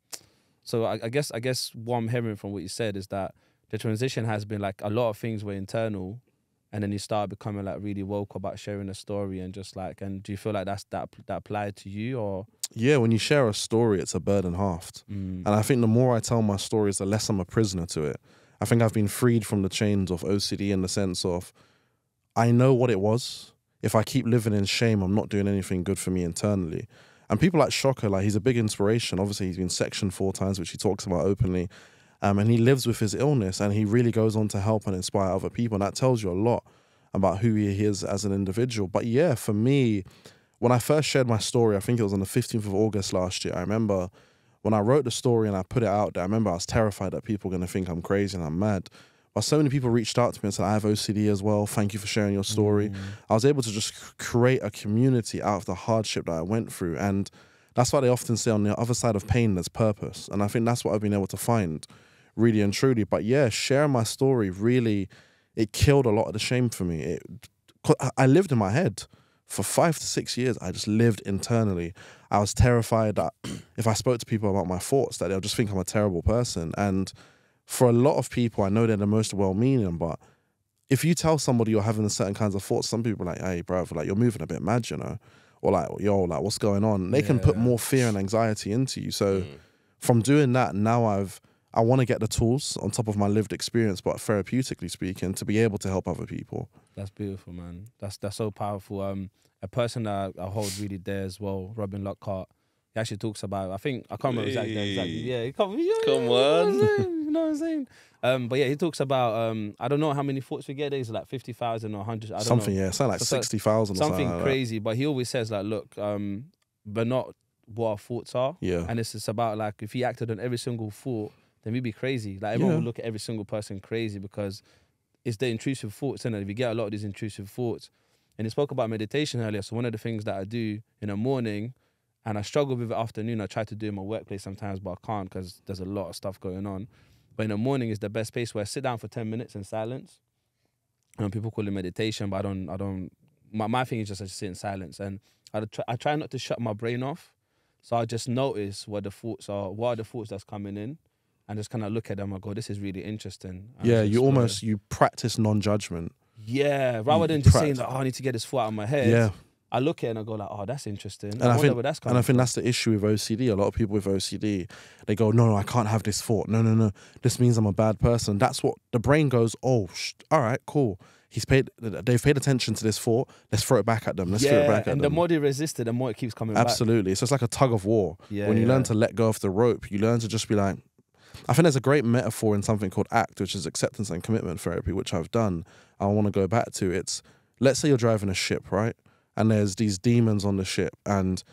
S1: so I guess what I'm hearing from what you said is that the transition has been like a lot of things were internal, and then you start becoming like really woke about sharing a story and just like, and do you feel like that applied to you or?
S2: Yeah, when you share a story, it's a burden halved. And I think the more I tell my stories, the less I'm a prisoner to it. I think I've been freed from the chains of OCD in the sense of I know what it was. If I keep living in shame, I'm not doing anything good for me internally. And people like Shocker, like he's a big inspiration. Obviously, he's been sectioned 4 times, which he talks about openly. And he lives with his illness and he really goes on to help and inspire other people. And that tells you a lot about who he is as an individual. But yeah, for me, when I first shared my story, I think it was on the 15th of August last year. I remember when I wrote the story and I put it out there, I remember I was terrified that people were going to think I'm crazy and I'm mad. But so many people reached out to me and said, I have OCD as well. Thank you for sharing your story. I was able to just create a community out of the hardship that I went through. And that's why they often say on the other side of pain, there's purpose. And I think that's what I've been able to find really and truly. But yeah, sharing my story really, it killed a lot of the shame for me. I lived in my head. For 5 to 6 years, I just lived internally. I was terrified that if I spoke to people about my thoughts, that they'll just think I'm a terrible person. And for a lot of people, I know they're the most well-meaning, but if you tell somebody you're having certain kinds of thoughts, some people are like, hey, bro, like, you're moving a bit mad, you know? Or like, yo, like, what's going on? They can put more fear and anxiety into you. So from doing that, now I want to get the tools on top of my lived experience, but therapeutically speaking, to be able to help other people.
S1: That's beautiful, man. That's so powerful. A person that I hold really dear as well, Robin Lockhart, he actually talks about, I can't remember exactly. Yeah,
S3: Come on.
S1: You know what I'm saying? But yeah, he talks about, I don't know how many thoughts we get. There's like 50,000 or 100. I don't
S2: Something,
S1: know.
S2: yeah. It's like 60,000 or something like
S1: crazy. But he always says like, look, but not what our thoughts are.
S2: Yeah.
S1: And it's just about like, if he acted on every single thought, then we'd be crazy. Like everyone would look at every single person crazy because it's the intrusive thoughts, and if you get a lot of these intrusive thoughts. And he spoke about meditation earlier. So one of the things that I do in the morning, and I struggle with it afternoon, I try to do it in my workplace sometimes, but I can't because there's a lot of stuff going on. But in the morning is the best space where I sit down for 10 minutes in silence. And people call it meditation, but I don't. My thing is just I sit in silence, and I try not to shut my brain off. So I just notice what the thoughts are, what are the thoughts that's coming in, and just kind of look at them and go, this is really interesting. And
S2: yeah, you practice non-judgment.
S1: Yeah, rather than just saying that, I need to get this thought out of my head.
S2: Yeah.
S1: I look at it and I go like, oh, that's interesting.
S2: And
S1: I wonder where that's coming from.
S2: I think that's the issue with OCD. A lot of people with OCD, they go, no, I can't have this thought. No. This means I'm a bad person. That's what the brain goes, oh, all right, cool. They've paid attention to this thought. Let's throw it back at them. Let's throw it back at them.
S1: And the more they resist it, the more it keeps coming back.
S2: Absolutely. So it's like a tug of war.
S1: Yeah,
S2: when you learn to let go of the rope, you learn to just be like, I think there's a great metaphor in something called ACT, which is acceptance and commitment therapy, which I've done. I want to go back to. It's, let's say you're driving a ship, right? And there's these demons on the ship, and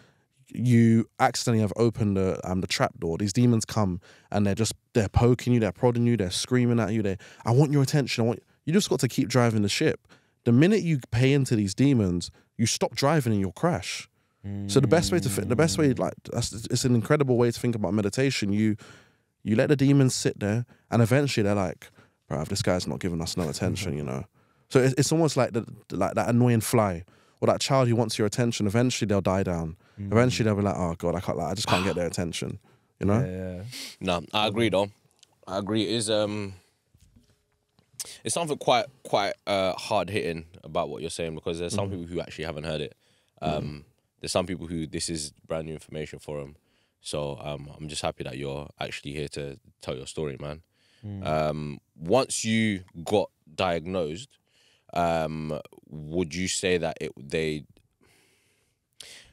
S2: you accidentally have opened the trap door. These demons come and they're poking you, they're prodding you, they're screaming at you. I want your attention. You just got to keep driving the ship. The minute you pay into these demons, you stop driving and you'll crash. So the best way, like, it's an incredible way to think about meditation. You let the demons sit there, and eventually they're like, bruv, this guy's not giving us no attention, you know. So it's almost like that annoying fly or that child who wants your attention. Eventually they'll die down. Eventually they'll be like, oh God, I just can't get their attention, you know.
S1: Yeah.
S3: No, I agree though. I agree. It's something quite hard hitting about what you're saying, because there's some people who actually haven't heard it. There's some people who this is brand new information for them. So I'm just happy that you're actually here to tell your story, man. Once you got diagnosed, would you say that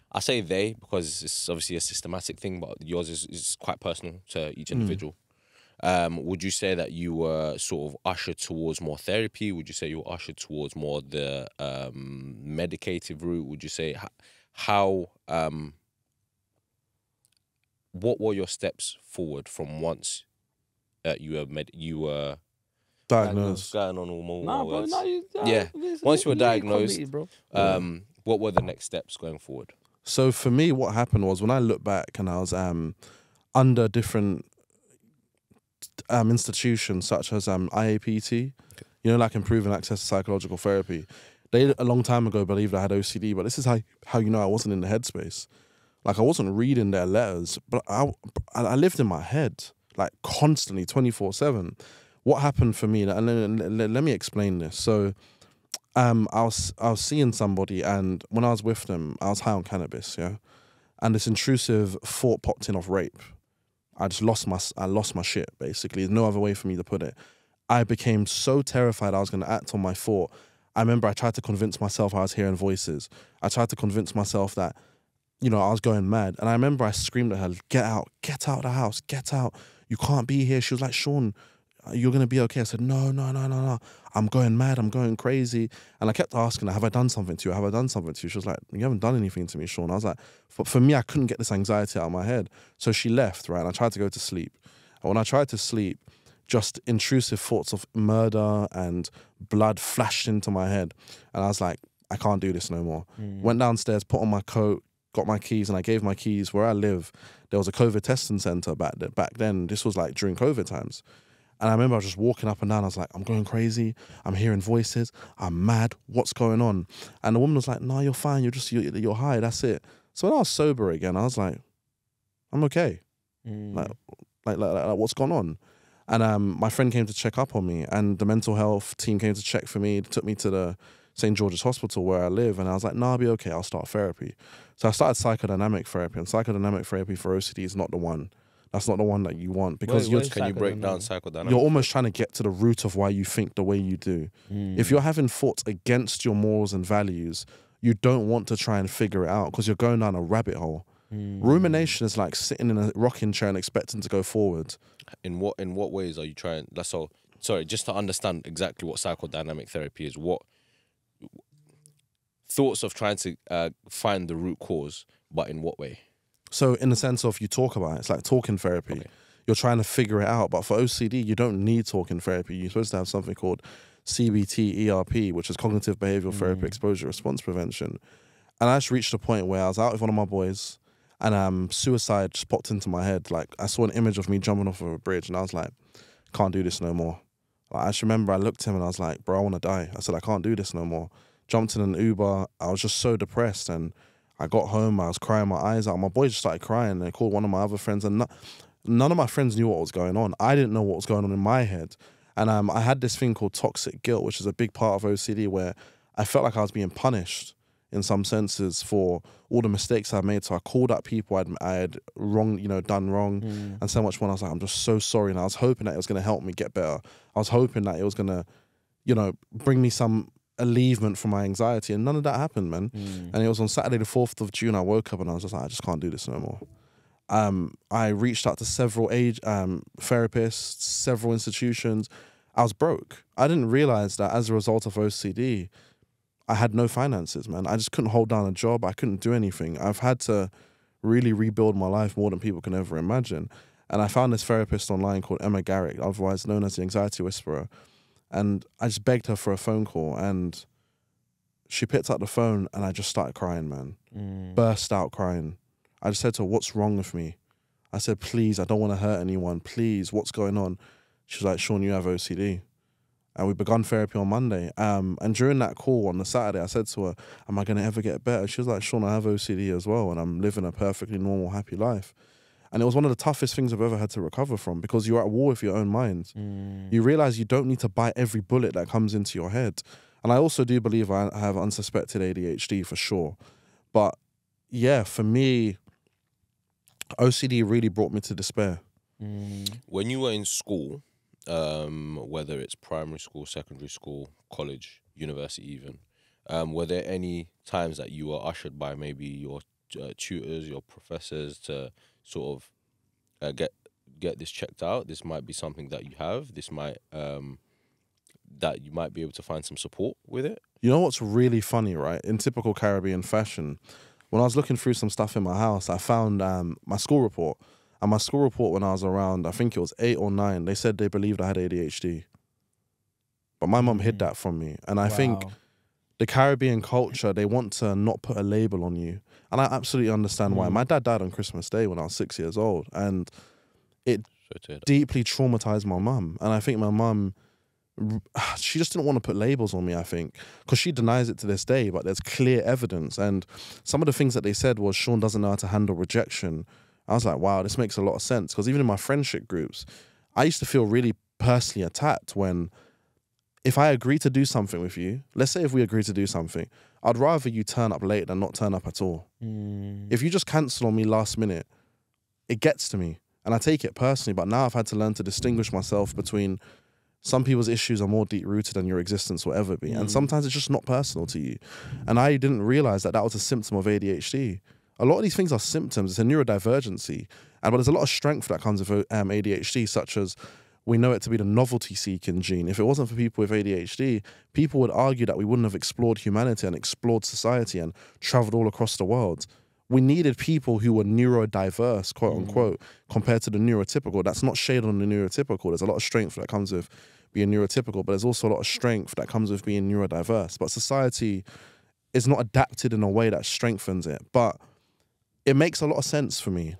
S3: I say they because it's obviously a systematic thing, but yours is quite personal to each individual. Would you say that you were sort of ushered towards more therapy? Would you say you were ushered towards more the medicative route? Would you say what were your steps forward from once you were
S2: diagnosed?
S3: Going on all
S1: Nah, bro,
S3: once you were diagnosed,
S1: committed, bro.
S3: what were the next steps going forward?
S2: So for me, what happened was when I look back and I was under different institutions such as IAPT, you know, like Improving Access to Psychological Therapy. They a long time ago believed I had OCD, but this is how you know I wasn't in the headspace. Like, I wasn't reading their letters, but I lived in my head, like, constantly, 24/7. What happened for me, and let me explain this. So I was seeing somebody, and when I was with them, I was high on cannabis, yeah, and this intrusive thought popped in of rape. I lost my shit, basically. There's no other way for me to put it. I became so terrified I was going to act on my thought. I remember I tried to convince myself I was hearing voices. I tried to convince myself that, you know, I was going mad. And I remember I screamed at her, get out of the house, get out. You can't be here. She was like, Shaun, you're going to be okay. I said, no. I'm going mad. I'm going crazy. And I kept asking her, have I done something to you? Have I done something to you? She was like, you haven't done anything to me, Shaun. I was like, for me, I couldn't get this anxiety out of my head. So she left, right? And I tried to go to sleep. And when I tried to sleep, just intrusive thoughts of murder and blood flashed into my head. And I was like, I can't do this no more. Went downstairs, put on my coat, got my keys, and I gave my keys. Where I live, there was a COVID testing center back then. This was like during COVID times. And I remember I was just walking up and down. I was like, I'm going crazy. I'm hearing voices. I'm mad. What's going on? And the woman was like, no, you're fine. You're high. That's it. So when I was sober again, I was like, I'm okay. Like, what's going on? And my friend came to check up on me, and the mental health team came to check for me. They took me to the St. George's Hospital where I live, and I was like, no, I'll be okay. I'll start therapy. So I started psychodynamic therapy, and psychodynamic therapy for OCD is not the one. That's not the one that you want, because
S3: Can you break down psychodynamic?
S2: You're almost trying to get to the root of why you think the way you do. If you're having thoughts against your morals and values, you don't want to try and figure it out because you're going down a rabbit hole. Rumination is like sitting in a rocking chair and expecting to go forward.
S3: In what ways are you trying? Sorry, just to understand exactly what psychodynamic therapy is. What thoughts of trying to find the root cause, but in what way?
S2: So in the sense of you talk about it, it's like talking therapy. Okay. You're trying to figure it out. But for OCD, you don't need talking therapy. You're supposed to have something called CBT ERP, which is cognitive behavioral therapy, exposure response prevention. And I just reached a point where I was out with one of my boys, and suicide just popped into my head. Like, I saw an image of me jumping off of a bridge, and I was like, can't do this no more. Like, I just remember I looked at him and I was like, bro, I want to die. I said, I can't do this no more. Jumped in an Uber. I was just so depressed, and I got home, I was crying my eyes out. My boys just started crying, and they called one of my other friends, and none of my friends knew what was going on. I didn't know what was going on in my head. And I had this thing called toxic guilt, which is a big part of OCD, where I felt like I was being punished in some senses for all the mistakes I've made. So I called out people I had done wrong, and so much more. I was like, I'm just so sorry. And I was hoping that it was going to help me get better. I was hoping that it was going to, bring me some alleviation from my anxiety, and none of that happened, man. And it was on Saturday the 4th of June I woke up and I was just like, I just can't do this no more. I reached out to several therapists, several institutions. I was broke. I didn't realize that as a result of OCD, I had no finances, man. I just couldn't hold down a job. I couldn't do anything. I've had to really rebuild my life more than people can ever imagine. And I found this therapist online called Emma Garrick, otherwise known as the Anxiety Whisperer. And I just begged her for a phone call, and she picked up the phone, and I just started crying, man. Burst out crying. I just said to her, what's wrong with me? I said, please, I don't want to hurt anyone. Please, what's going on? She was like, Shaun, you have OCD. And we begun therapy on Monday. And during that call on the Saturday, I said to her, am I going to ever get better? She was like, Shaun, I have OCD as well, and I'm living a perfectly normal, happy life. And it was one of the toughest things I've ever had to recover from, because you're at war with your own mind. You realize you don't need to bite every bullet that comes into your head. And I also do believe I have unsuspected ADHD for sure. But yeah, for me, OCD really brought me to despair.
S3: When you were in school, whether it's primary school, secondary school, college, university even, were there any times that you were ushered by maybe your tutors, your professors to sort of get this checked out? This might be something that you have. This might that you might be able to find some support with it.
S2: You know what's really funny, right? In typical Caribbean fashion, when I was looking through some stuff in my house, I found my school report. And my school report when I was around, I think it was 8 or 9, they said they believed I had ADHD. But my mum hid that from me. And I think the Caribbean culture, they want to not put a label on you. And I absolutely understand why. My dad died on Christmas Day when I was 6 years old. And it deeply traumatized my mum. And I think my mum, she just didn't want to put labels on me, I think. Because she denies it to this day, but there's clear evidence. And some of the things that they said was, Shaun doesn't know how to handle rejection. I was like, wow, this makes a lot of sense. Because even in my friendship groups, I used to feel really personally attacked when if I agree to do something with you, let's say if we agree to do something, I'd rather you turn up late than not turn up at all. If you just cancel on me last minute, it gets to me and I take it personally. But now I've had to learn to distinguish myself between some people's issues are more deep rooted than your existence will ever be. And sometimes it's just not personal to you. And I didn't realize that that was a symptom of ADHD. A lot of these things are symptoms. It's a neurodivergency. But there's a lot of strength that comes with ADHD, such as we know it to be the novelty-seeking gene. If it wasn't for people with ADHD, people would argue that we wouldn't have explored humanity and explored society and traveled all across the world. We needed people who were neurodiverse, quote unquote, compared to the neurotypical. That's not shade on the neurotypical. There's a lot of strength that comes with being neurotypical, but there's also a lot of strength that comes with being neurodiverse. But society is not adapted in a way that strengthens it. But it makes a lot of sense for me,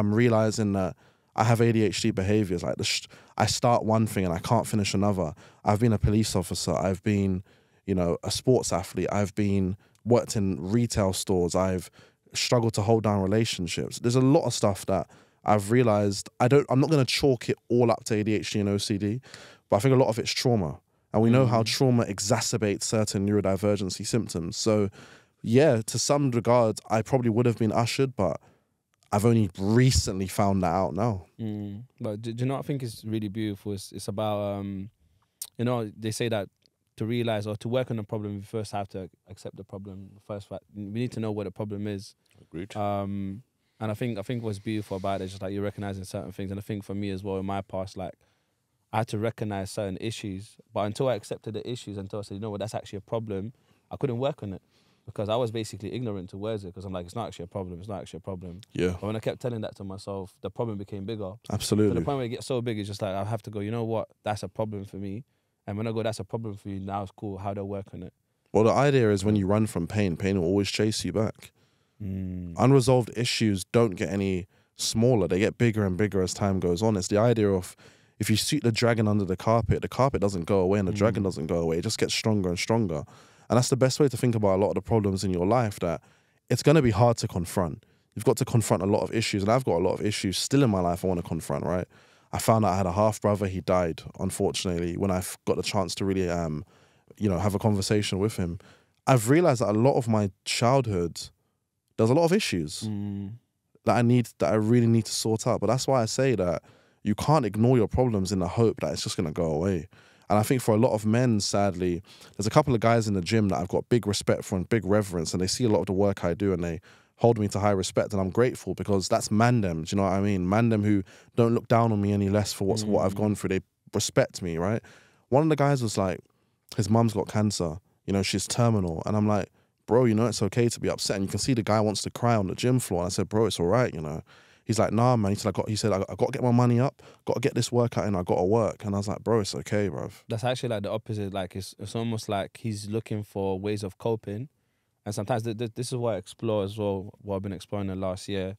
S2: realizing that I have ADHD behaviors. Like I start one thing and I can't finish another. I've been a police officer. I've been, a sports athlete. I've worked in retail stores. I've struggled to hold down relationships. There's a lot of stuff that I've realized I'm not going to chalk it all up to ADHD and OCD, but I think a lot of it's trauma. And we know how trauma exacerbates certain neurodivergency symptoms. So yeah, to some regards, I probably would have been ushered, but I've only recently found that out now.
S1: But do you know what I think is really beautiful? It's about, they say that to realize or to work on a problem, you first have to accept the problem. First, we need to know what the problem is.
S3: Agreed.
S1: And I think what's beautiful about it is just like you're recognizing certain things. And I think for me as well, in my past, like I had to recognize certain issues. But until I accepted the issues, until I said, that's actually a problem, I couldn't work on it. Because I was basically ignorant towards it, because I'm like, it's not actually a problem, it's not actually a problem.
S2: Yeah.
S1: But when I kept telling that to myself, the problem became bigger.
S2: Absolutely.
S1: To the point where it gets so big, it's just like, I have to go, you know what, that's a problem for me. And when I go, that's a problem for you, now it's cool, how do I work on it?
S2: Well, the idea is when you run from pain, pain will always chase you back. Unresolved issues don't get any smaller, they get bigger and bigger as time goes on. It's the idea of, if you sweep the dragon under the carpet doesn't go away and the dragon doesn't go away, it just gets stronger and stronger. And that's the best way to think about a lot of the problems in your life, that it's going to be hard to confront. You've got to confront a lot of issues, and I've got a lot of issues still in my life I want to confront, right? I found out I had a half-brother. He died, unfortunately, when I got the chance to really, have a conversation with him. I've realized that a lot of my childhood, there's a lot of issues that I really need to sort out. But that's why I say that you can't ignore your problems in the hope that it's just going to go away. And I think for a lot of men, sadly, there's a couple of guys in the gym that I've got big respect for and big reverence, and they see a lot of the work I do and they hold me to high respect, and I'm grateful, because that's mandem, do you know what I mean? Mandem who don't look down on me any less for what I've gone through. They respect me, right? One of the guys was like, his mum's got cancer, she's terminal. And I'm like, bro, it's okay to be upset. And you can see the guy wants to cry on the gym floor. And I said, bro, it's all right, He's like, nah, man. He said, I got to get my money up, got to get this workout in, I got to work. And I was like, bro, it's okay, bro. That's
S1: actually like the opposite. Like it's almost like he's looking for ways of coping. And sometimes this is what I explore as well, what I've been exploring the last year.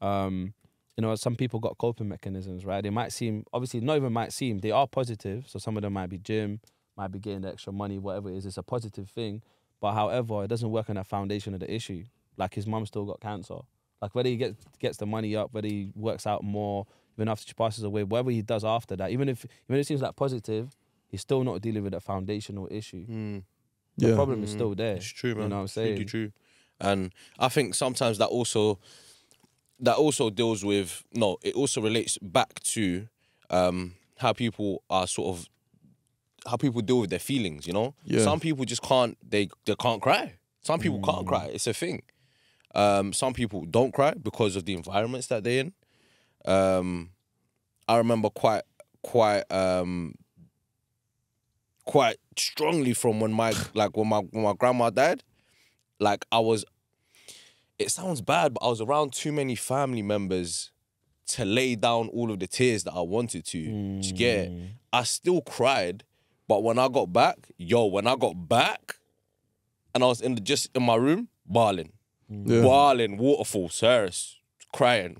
S1: Some people got coping mechanisms, right? They might seem, obviously not even might seem, they are positive. So some of them might be gym, might be getting the extra money, whatever it is. It's a positive thing. But however, it doesn't work on the foundation of the issue. Like his mum still got cancer. Like whether he gets the money up, whether he works out more, even after she passes away, whatever he does after that, even if it seems like positive, he's still not dealing with a foundational issue. The problem is still there.
S3: It's true, man.
S1: You know what I'm saying?
S3: It's really true. And I think sometimes that also deals with, it also relates back to how people are how people deal with their feelings,
S2: Yeah.
S3: Some people just can't, they can't cry. Some people can't cry. It's a thing. Some people don't cry because of the environments that they're in. I remember quite strongly from when my grandma died. Like it sounds bad, but I was around too many family members to lay down all of the tears that I wanted to. Do you get it? I still cried, but when I got back, and I was in my room, bawling. Bawling, waterfall, serious, crying.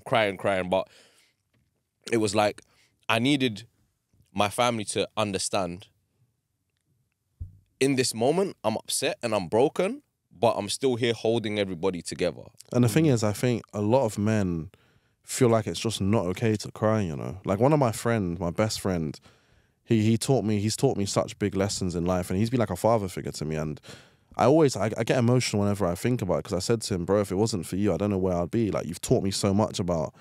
S3: But it was like I needed my family to understand, in this moment, I'm upset and I'm broken, but I'm still here holding everybody together.
S2: And the thing is, I think a lot of men feel like it's just not okay to cry, Like one of my friends, my best friend, He's taught me such big lessons in life, and he's been like a father figure to me. And I get emotional whenever I think about it, because I said to him, bro, if it wasn't for you, I don't know where I'd be. Like, you've taught me so much about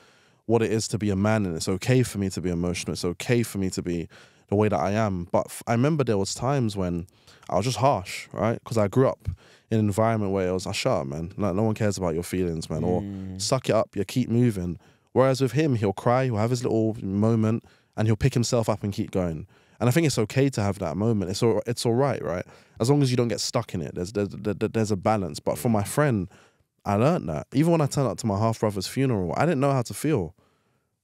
S2: what it is to be a man, and it's okay for me to be emotional. It's okay for me to be the way that I am. But I remember there was times when I was just harsh, right? Because I grew up in an environment where it was, shut up, man. Like, no one cares about your feelings, man. Or suck it up, you keep moving. Whereas with him, he'll cry, he'll have his little moment, and he'll pick himself up and keep going. And I think it's okay to have that moment. It's all right, right? As long as you don't get stuck in it. There's a balance. But for my friend, I learned that. Even when I turned up to my half-brother's funeral, I didn't know how to feel.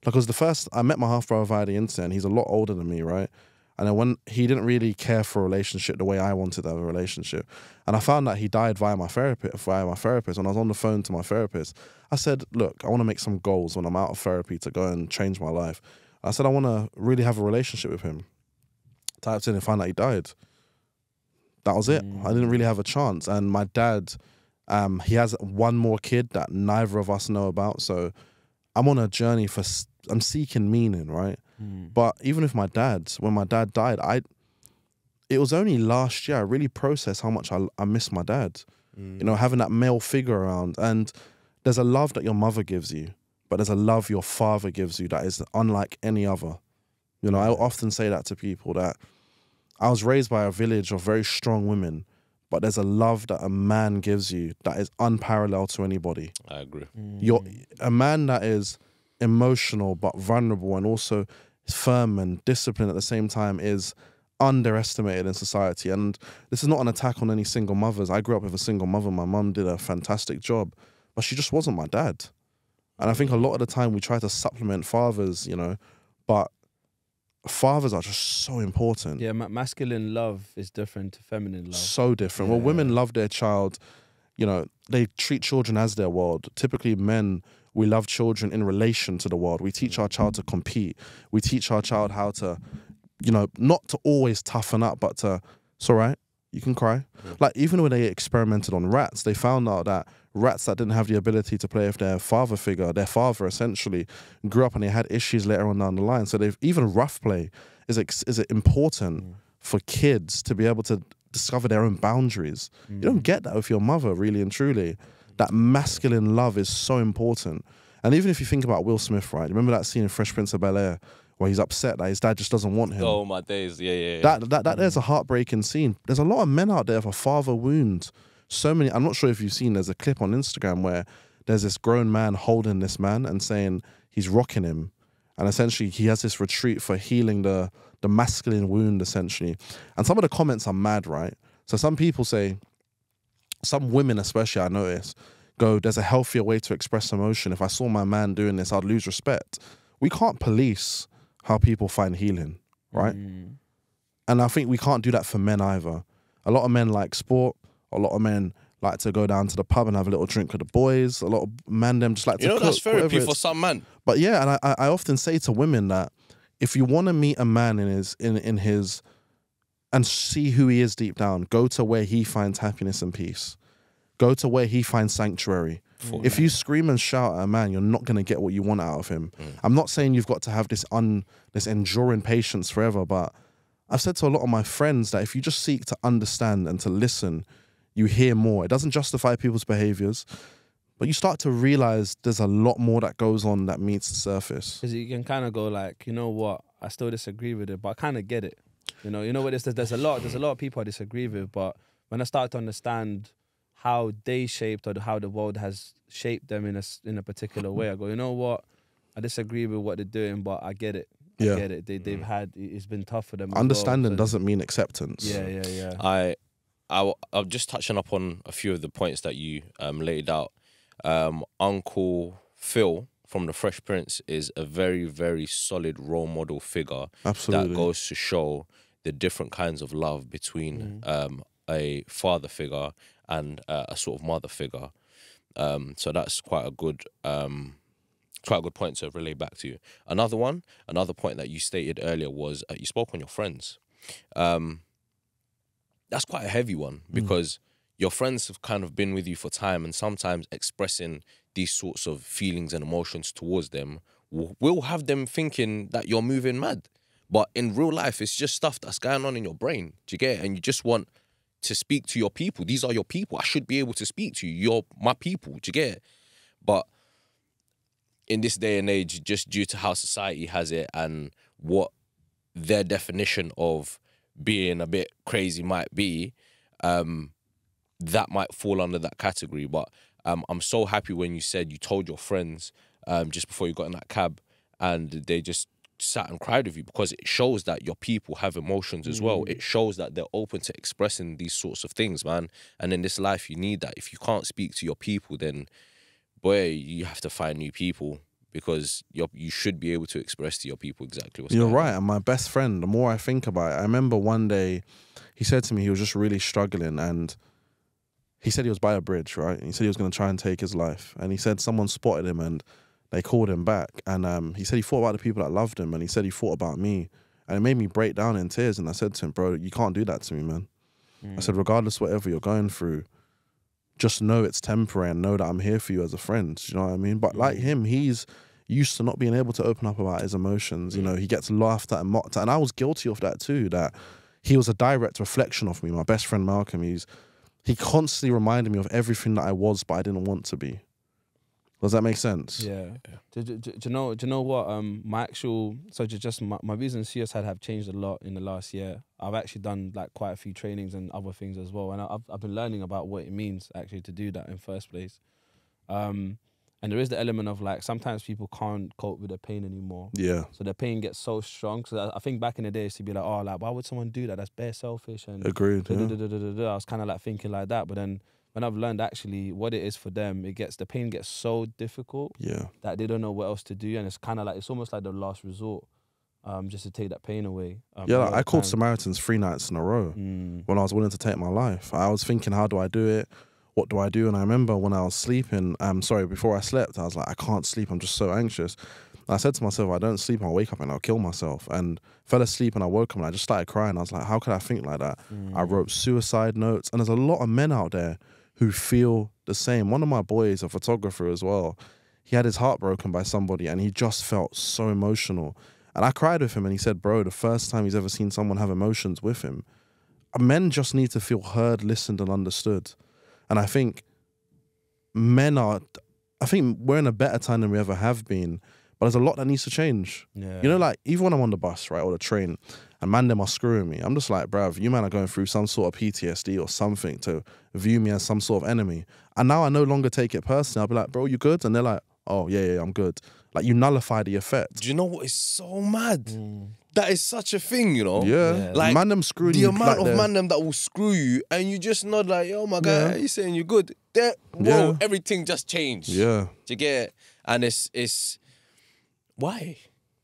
S2: Because I met my half-brother via the internet, and he's a lot older than me, right? And then when he didn't really care for a relationship the way I wanted to have a relationship. And I found that he died via my therapist. When I was on the phone to my therapist, I said, look, I want to make some goals when I'm out of therapy to go and change my life. I said, I want to really have a relationship with him. Typed in and found out he died. That was it. I didn't really have a chance. And my dad, he has one more kid that neither of us know about. So I'm on a journey I'm seeking meaning, right? But even with my dad, when my dad died, it was only last year I really processed how much I miss my dad. You know, having that male figure around. And there's a love that your mother gives you, but there's a love your father gives you that is unlike any other. You know, I often say that to people, that I was raised by a village of very strong women, but there's a love that a man gives you that is unparalleled to anybody.
S3: I agree.
S2: You're a man that is emotional but vulnerable and also firm and disciplined at the same time is underestimated in society. And this is not an attack on any single mothers. I grew up with a single mother. My mum did a fantastic job, but she just wasn't my dad. And I think a lot of the time we try to supplement fathers, you know, but fathers are just so important.
S1: Yeah, masculine love is different to feminine love.
S2: So different. Well, women love their child. You know, they treat children as their world. Typically, men, we love children in relation to the world. We teach our child to compete. We teach our child how to, you know, not to always toughen up, but to, it's all right, you can cry. Like, even when they experimented on rats, they found out that rats that didn't have the ability to play with their father figure, their father essentially grew up and they had issues later on down the line. So even rough play is important for kids to be able to discover their own boundaries. You don't get that with your mother, really and truly. That masculine love is so important. And even if you think about Will Smith, right? Remember that scene in Fresh Prince of Bel-Air where he's upset that his dad just doesn't want him?
S3: Oh, my days. Yeah.
S2: That there's a heartbreaking scene. There's a lot of men out there for father wounds. So many. I'm not sure if you've seen, there's a clip on Instagram where there's this grown man holding this man and saying he's rocking him. And essentially he has this retreat for healing the masculine wound, essentially. And some of the comments are mad, right? So some people say, some women especially, I notice, go, there's a healthier way to express emotion. If I saw my man doing this, I'd lose respect. We can't police how people find healing, right? And I think we can't do that for men either. A lot of men like sport. A lot of men like to go down to the pub and have a little drink with the boys. A lot of men them just like to cook.
S3: That's therapy for some man.
S2: But yeah, and I often say to women that if you want to meet a man in his and see who he is deep down, go to where he finds happiness and peace. Go to where he finds sanctuary. If you scream and shout at a man, you're not going to get what you want out of him. I'm not saying you've got to have this enduring patience forever, but I've said to a lot of my friends that if you just seek to understand and to listen, you hear more. It doesn't justify people's behaviors, but you start to realize there's a lot more that goes on that meets the surface.
S1: Because you can kind of go like, you know what, I still disagree with it, but I kind of get it. You know what, there's a lot of people I disagree with, but when I start to understand how they shaped or how the world has shaped them in a particular way, I go, you know what, I disagree with what they're doing, but I get it. I get it. They've had, it's been tough for them.
S2: Understanding doesn't mean acceptance.
S1: Yeah.
S3: I'm just touching up on a few of the points that you laid out. Uncle Phil from The Fresh Prince is a very, very solid role model figure.
S2: Absolutely.
S3: That goes to show the different kinds of love between a father figure and a sort of mother figure. So that's quite a good point to relay back to you. Another point that you stated earlier was you spoke on your friends. That's quite a heavy one because your friends have kind of been with you for time, and sometimes expressing these sorts of feelings and emotions towards them will have them thinking that you're moving mad. But in real life, it's just stuff that's going on in your brain. Do you get it? And you just want to speak to your people. These are your people. I should be able to speak to you. You're my people. Do you get it? But in this day and age, just due to how society has it and what their definition of being a bit crazy might be, that might fall under that category. But I'm so happy when you said you told your friends just before you got in that cab and they just sat and cried with you, because it shows that your people have emotions as well. It shows that they're open to expressing these sorts of things, man. And in this life, you need that. If you can't speak to your people, then, boy, you have to find new people, because you should be able to express to your people exactly what's
S2: You're
S3: going
S2: right.
S3: on.
S2: And my best friend, the more I think about it, I remember one day he said to me he was just really struggling, and he said he was by a bridge, right? And he said he was going to try and take his life. And he said someone spotted him and they called him back. And he said he thought about the people that loved him, and he said he thought about me. And it made me break down in tears. And I said to him, bro, you can't do that to me, man. I said, regardless whatever you're going through, just know it's temporary and know that I'm here for you as a friend. Do you know what I mean? But like him, he's used to not being able to open up about his emotions. You know, he gets laughed at and mocked at. And I was guilty of that too, that he was a direct reflection of me. My best friend Malcolm, he constantly reminded me of everything that I was, but I didn't want to be. Does that make sense?
S1: Yeah. Do you know what? My views on suicide have changed a lot in the last year. I've actually done like quite a few trainings and other things as well, and I've been learning about what it means actually to do that in first place. And there is the element of like sometimes people can't cope with the pain anymore.
S2: Yeah.
S1: So the pain gets so strong. So I think back in the day, it used to be like, oh, like why would someone do that? That's bare selfish. And
S2: Agreed. Yeah.
S1: I was kind of like thinking like that, but then when I've learned actually what it is for them, the pain gets so difficult that they don't know what else to do, and it's kind of like it's almost like the last resort, just to take that pain away.
S2: Like, I called Samaritans 3 nights in a row when I was willing to take my life. I was thinking, how do I do it? What do I do? And I remember when I was sleeping, before I slept, I was like, I can't sleep. I'm just so anxious. And I said to myself, I don't sleep, I'll wake up and I'll kill myself. And fell asleep and I woke up and I just started crying. I was like, how could I think like that? I wrote suicide notes. And there's a lot of men out there who feel the same. One of my boys, a photographer as well, he had his heart broken by somebody and he just felt so emotional. And I cried with him and he said, bro, the first time he's ever seen someone have emotions with him. Men just need to feel heard, listened and understood. And I think we're in a better time than we ever have been, but there's a lot that needs to change.
S1: Yeah.
S2: You know, like even when I'm on the bus, right, or the train, and man, them are screwing me. I'm just like, bruv, you man are going through some sort of PTSD or something to view me as some sort of enemy. And now I no longer take it personally. I'll be like, bro, you good? And they're like, oh, yeah, I'm good. Like, you nullify the effect.
S3: Do you know what is so mad? That is such a thing, you know?
S2: Yeah.
S3: Like,
S2: man, them screwing
S3: the
S2: you.
S3: amount
S2: like
S3: of man them that will screw you and you just nod like, yo, my guy, you saying you're good? Bro, everything just changed.
S2: Yeah.
S3: Do you get it? And it's why?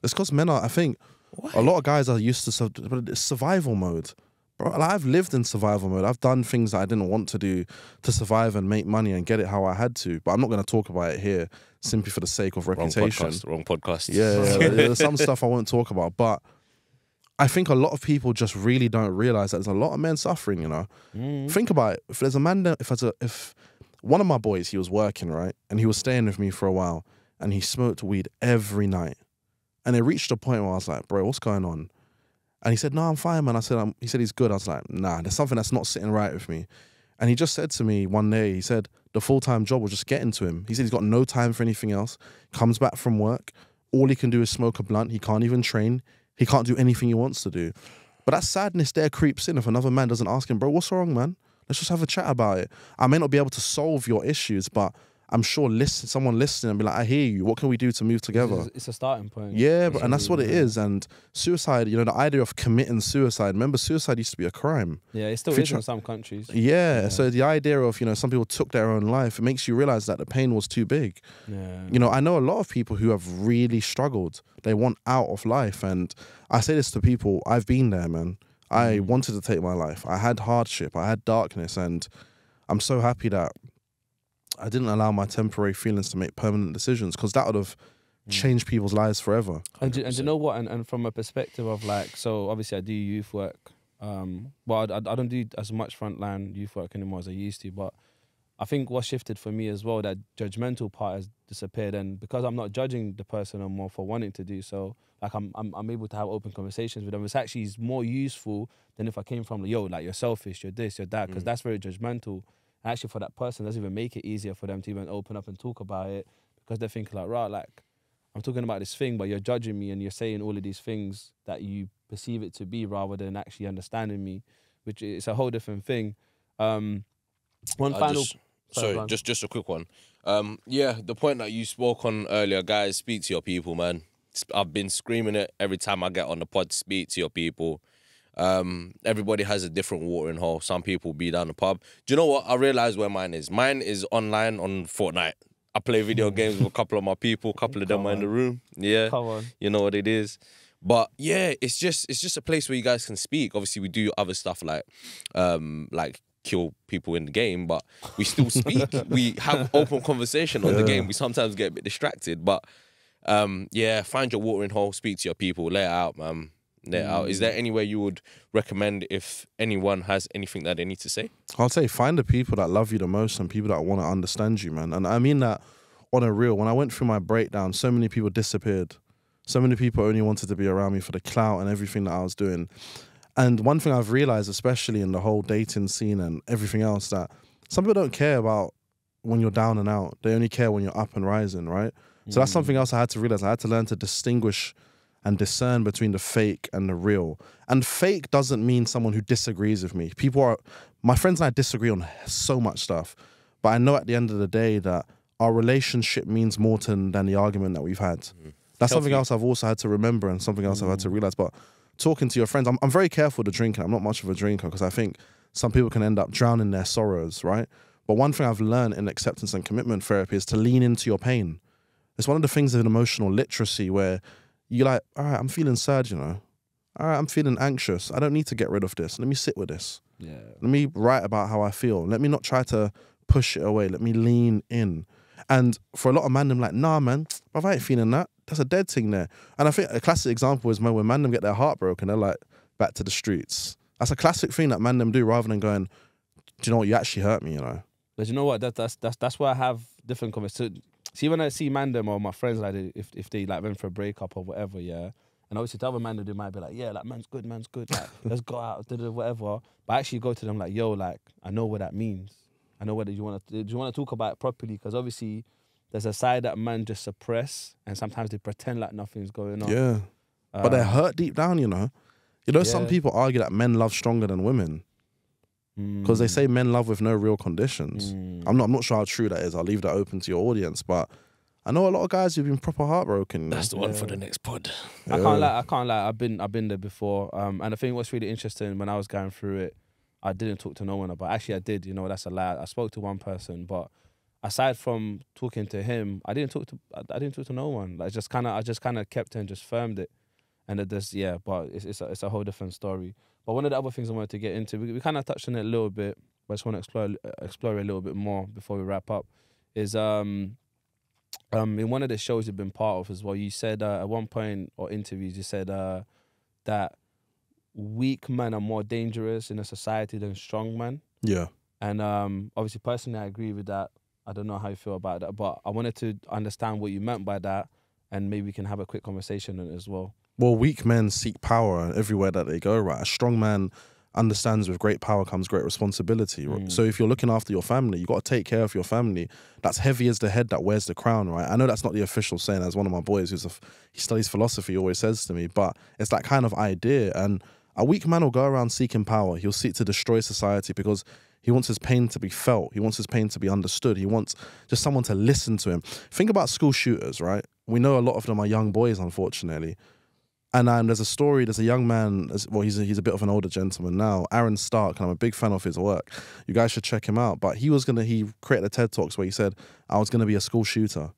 S2: It's because men are, I think, a lot of guys are used to survival mode. Bro, like, I've lived in survival mode. I've done things that I didn't want to do to survive and make money and get it how I had to. But I'm not going to talk about it here simply for the sake of reputation.
S3: Wrong podcast.
S2: Yeah, there's some stuff I won't talk about. But I think a lot of people just really don't realize that there's a lot of men suffering, you know. Think about it. If there's a man there, if one of my boys, he was working, right? And he was staying with me for a while and he smoked weed every night. And it reached a point where I was like, bro, what's going on? And he said, no, I'm fine, man. He said he's good. I was like, nah, there's something that's not sitting right with me. And he just said to me one day, he said the full-time job was just getting to him. He said he's got no time for anything else. Comes back from work. All he can do is smoke a blunt. He can't even train. He can't do anything he wants to do. But that sadness there creeps in if another man doesn't ask him, bro, what's wrong, man? Let's just have a chat about it. I may not be able to solve your issues, but I'm sure someone listening and be like, I hear you. What can we do to move together?
S1: It's a starting point.
S2: Yeah, and that's what it is. And suicide, you know, the idea of committing suicide. Remember, suicide used to be a crime.
S1: Yeah, it still is in some countries.
S2: Yeah, so the idea of, you know, some people took their own life, it makes you realize that the pain was too big.
S1: Yeah.
S2: You know, I know a lot of people who have really struggled. They want out of life. And I say this to people, I've been there, man. I wanted to take my life. I had hardship. I had darkness. And I'm so happy that I didn't allow my temporary feelings to make permanent decisions, because that would have changed people's lives forever.
S1: And you know what? And from a perspective of like, so obviously I do youth work. Well, I don't do as much frontline youth work anymore as I used to, but I think what shifted for me as well, that judgmental part has disappeared, and because I'm not judging the person no more for wanting to do so, like I'm able to have open conversations with them. It's actually more useful than if I came from, yo, like, you're selfish, you're this, you're that, because that's very judgmental. And actually for that person, it doesn't even make it easier for them to even open up and talk about it, because they're thinking like, right, like, I'm talking about this thing, but you're judging me and you're saying all of these things that you perceive it to be rather than actually understanding me, which is a whole different thing.
S3: Just a quick one. Yeah, the point that you spoke on earlier, guys, speak to your people, man. I've been screaming it every time I get on the pod. Speak to your people. Everybody has a different watering hole. Some people be down the pub. Do you know what? I realize where mine is. Mine is online on Fortnite. I play video games with a couple of my people. A couple of them are in the room. Yeah,
S1: Come on.
S3: You know what it is. But yeah, it's just a place where you guys can speak. Obviously, we do other stuff like kill people in the game, but we still speak. We have open conversation on the game. We sometimes get a bit distracted, but yeah, find your watering hole, speak to your people, let it out, man. Let it out. Is there anywhere you would recommend if anyone has anything that they need to say?
S2: I'll say find the people that love you the most and people that want to understand you, man. And I mean that on a real. When I went through my breakdown, so many people disappeared. So many people only wanted to be around me for the clout and everything that I was doing. And one thing I've realized, especially in the whole dating scene and everything else, that some people don't care about when you're down and out. They only care when you're up and rising, right? So that's something else I had to realize. I had to learn to distinguish and discern between the fake and the real. And fake doesn't mean someone who disagrees with me. My friends and I disagree on so much stuff, but I know at the end of the day that our relationship means more than the argument that we've had. That's something else I've also had to remember and something else I've had to realize. But talking to your friends, I'm very careful to drinking. I'm not much of a drinker because I think some people can end up drowning their sorrows, right? But one thing I've learned in acceptance and commitment therapy is to lean into your pain. It's one of the things of emotional literacy where you're like, all right, I'm feeling sad, you know. All right, I'm feeling anxious. I don't need to get rid of this. Let me sit with this.
S1: Yeah.
S2: Let me write about how I feel. Let me not try to push it away. Let me lean in. And for a lot of man, I'm like, nah, man, bruv, I ain't feeling that. That's a dead thing there. And I think a classic example is when man them get their heart broken, they're like, back to the streets. That's a classic thing that man them do rather than going, do you know what, you actually hurt me, you know.
S1: But you know what? That's why I have different conversations. See, when I see Mandem or my friends, like, if they like went for a breakup or whatever, yeah, and obviously the other Mandem, they might be like, yeah, like, man's good, like, let's go out, whatever. But I actually go to them like, yo, like, I know what that means. I know what do you want to talk about it properly? Because obviously there's a side that man just suppress, and sometimes they pretend like nothing's going on.
S2: Yeah, but they're hurt deep down, you know. You know, some people argue that men love stronger than women. Because they say men love with no real conditions. I'm not sure how true that is. I'll leave that open to your audience. But I know a lot of guys who've been proper heartbroken. You know?
S3: That's the one for the next pod.
S1: I can't lie. I've been there before. And I think what's really interesting, when I was going through it, I didn't talk to no one about. Actually, I did. You know, that's a lie. I spoke to one person, but aside from talking to him, I didn't talk to no one. Like, I just kind of kept it and just firmed it. And but it's a whole different story. But one of the other things I wanted to get into, we kind of touched on it a little bit, but I just want to explore it a little bit more before we wrap up, is in one of the shows you've been part of as well, you said at one point, or interviews, you said that weak men are more dangerous in a society than strong men. Yeah. And obviously, personally, I agree with that. I don't know how you feel about that, but I wanted to understand what you meant by that, and maybe we can have a quick conversation on it as well.
S2: Well, weak men seek power everywhere that they go, right? A strong man understands with great power comes great responsibility. Right? So if you're looking after your family, you got to take care of your family. That's heavy as the head that wears the crown, right? I know that's not the official saying, as one of my boys he studies philosophy always says to me, but it's that kind of idea. And a weak man will go around seeking power. He'll seek to destroy society because he wants his pain to be felt. He wants his pain to be understood. He wants just someone to listen to him. Think about school shooters, right? We know a lot of them are young boys, unfortunately. And there's a story, there's a young man, well, he's a bit of an older gentleman now, Aaron Stark, and I'm a big fan of his work. You guys should check him out. But he created a TED Talks where he said, I was going to be a school shooter.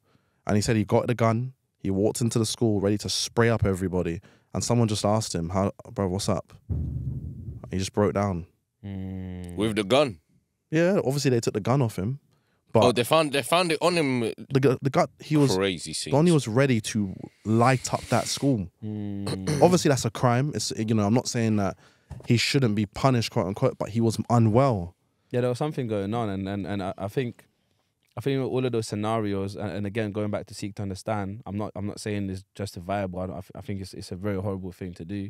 S2: And he said he got the gun, he walked into the school ready to spray up everybody. And someone just asked him, bro, what's up? He just broke down.
S3: With the gun?
S2: Yeah, obviously they took the gun off him. But
S3: they found it on him.
S2: The gun, he was
S3: crazy scenes.
S2: Donnie was ready to light up that school. Obviously, that's a crime. It's, you know, I'm not saying that he shouldn't be punished, quote unquote, but he was unwell.
S1: Yeah, there was something going on, and I think all of those scenarios, and again going back to seek to understand, I'm not saying it's justifiable. I think it's a very horrible thing to do,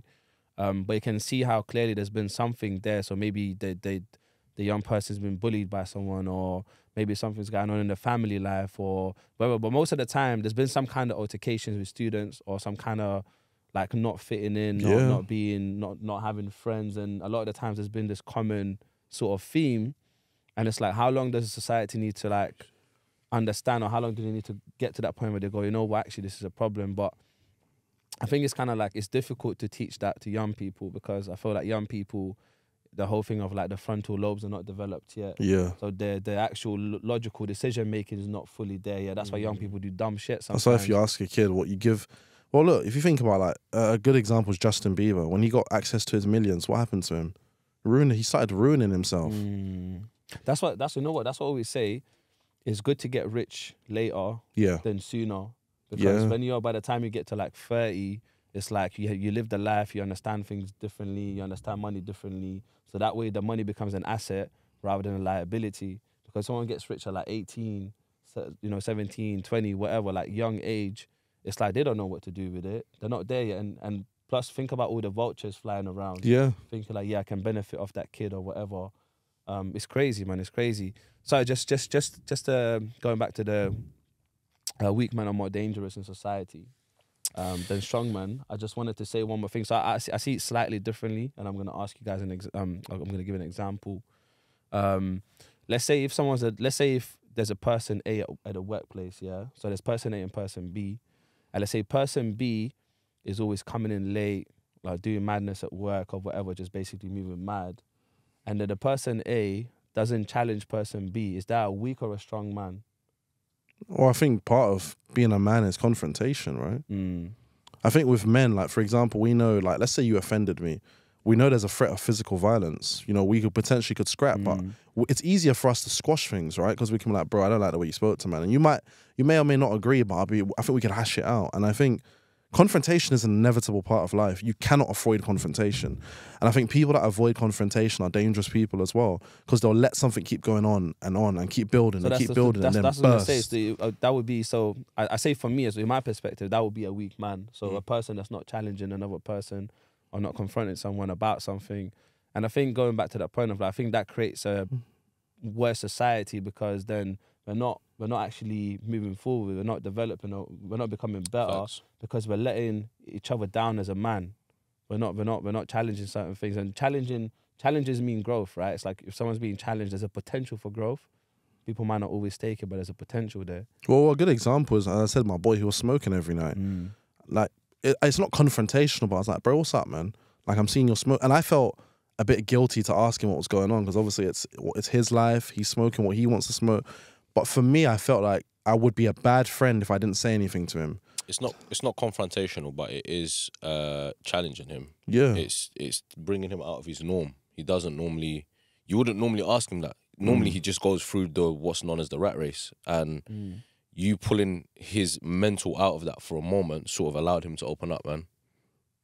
S1: but you can see how clearly there's been something there. So maybe the young person's been bullied by someone, or maybe something's going on in the family life, or whatever. But most of the time, there's been some kind of altercations with students, or some kind of like not fitting in, not having friends, and a lot of the times there's been this common sort of theme, and it's like, how long does society need to like understand, or how long do they need to get to that point where they go, you know what, actually this is a problem? But I think it's kind of like, it's difficult to teach that to young people, because I feel like young people, the whole thing of like the frontal lobes are not developed yet.
S2: Yeah.
S1: So the actual logical decision making is not fully there yet. That's why young people do dumb shit sometimes.
S2: That's why if you ask a kid what you give, well, look, if you think about like a good example is Justin Bieber. When he got access to his millions, what happened to him? He started ruining himself.
S1: That's what I always say. It's good to get rich later than sooner, because when by the time you get to like 30, it's like you live the life, you understand things differently, you understand money differently. So that way the money becomes an asset rather than a liability. Because someone gets rich at like 18, 17, 20, whatever, like young age, it's like they don't know what to do with it. They're not there yet. And plus, think about all the vultures flying around. Yeah. Thinking like, I can benefit off that kid or whatever. It's crazy, man. It's crazy. So just going back to the weak men are more dangerous in society than strong men. I just wanted to say one more thing. So I see it slightly differently, and I'm going to ask you guys I'm going to give an example. Let's say if there's a person A at a workplace, yeah. So there's person A and person B, and let's say person B is always coming in late, like doing madness at work or whatever, just basically moving mad. And then the person A doesn't challenge person B. Is that a weak or a strong man?
S2: Well, I think part of being a man is confrontation, right? I think with men, like, for example, we know, like, let's say you offended me. We know there's a threat of physical violence. You know, we could scrap, but it's easier for us to squash things, right? Because we can be like, bro, I don't like the way you spoke to man. And you may or may not agree, but I think we can hash it out. And I think confrontation is an inevitable part of life. You cannot avoid confrontation. And I think people that avoid confrontation are dangerous people as well, because they'll let something keep going on and keep building and keep building and then burst. That's what I say. That would be, so
S1: I say for me, as in my perspective, that would be a weak man. So a person that's not challenging another person or not confronting someone about something. And I think going back to that point of like, I think that creates a worse society, because then we're not actually moving forward. We're not developing. We're not becoming better because we're letting each other down as a man. We're not challenging certain things, and challenges mean growth, right? It's like if someone's being challenged, there's a potential for growth. People might not always take it, but there's a potential there.
S2: Well, a good example is, as I said, my boy who was smoking every night. Like it's not confrontational, but I was like, bro, what's up, man? Like, I'm seeing your smoke, and I felt a bit guilty to ask him what was going on, because obviously it's his life. He's smoking what he wants to smoke. But for me, I felt like I would be a bad friend if I didn't say anything to him.
S3: It's not confrontational, but it is challenging him.
S2: Yeah.
S3: It's bringing him out of his norm. He doesn't normally, you wouldn't normally ask him that. Normally he just goes through what's known as the rat race, and you pulling his mental out of that for a moment sort of allowed him to open up, man.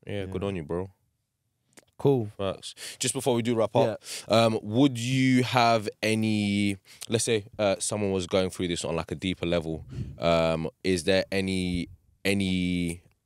S3: Yeah, good on you, bro.
S1: Cool.
S3: Facts. Just before we do wrap up, would you have any, let's say someone was going through this on like a deeper level, is there any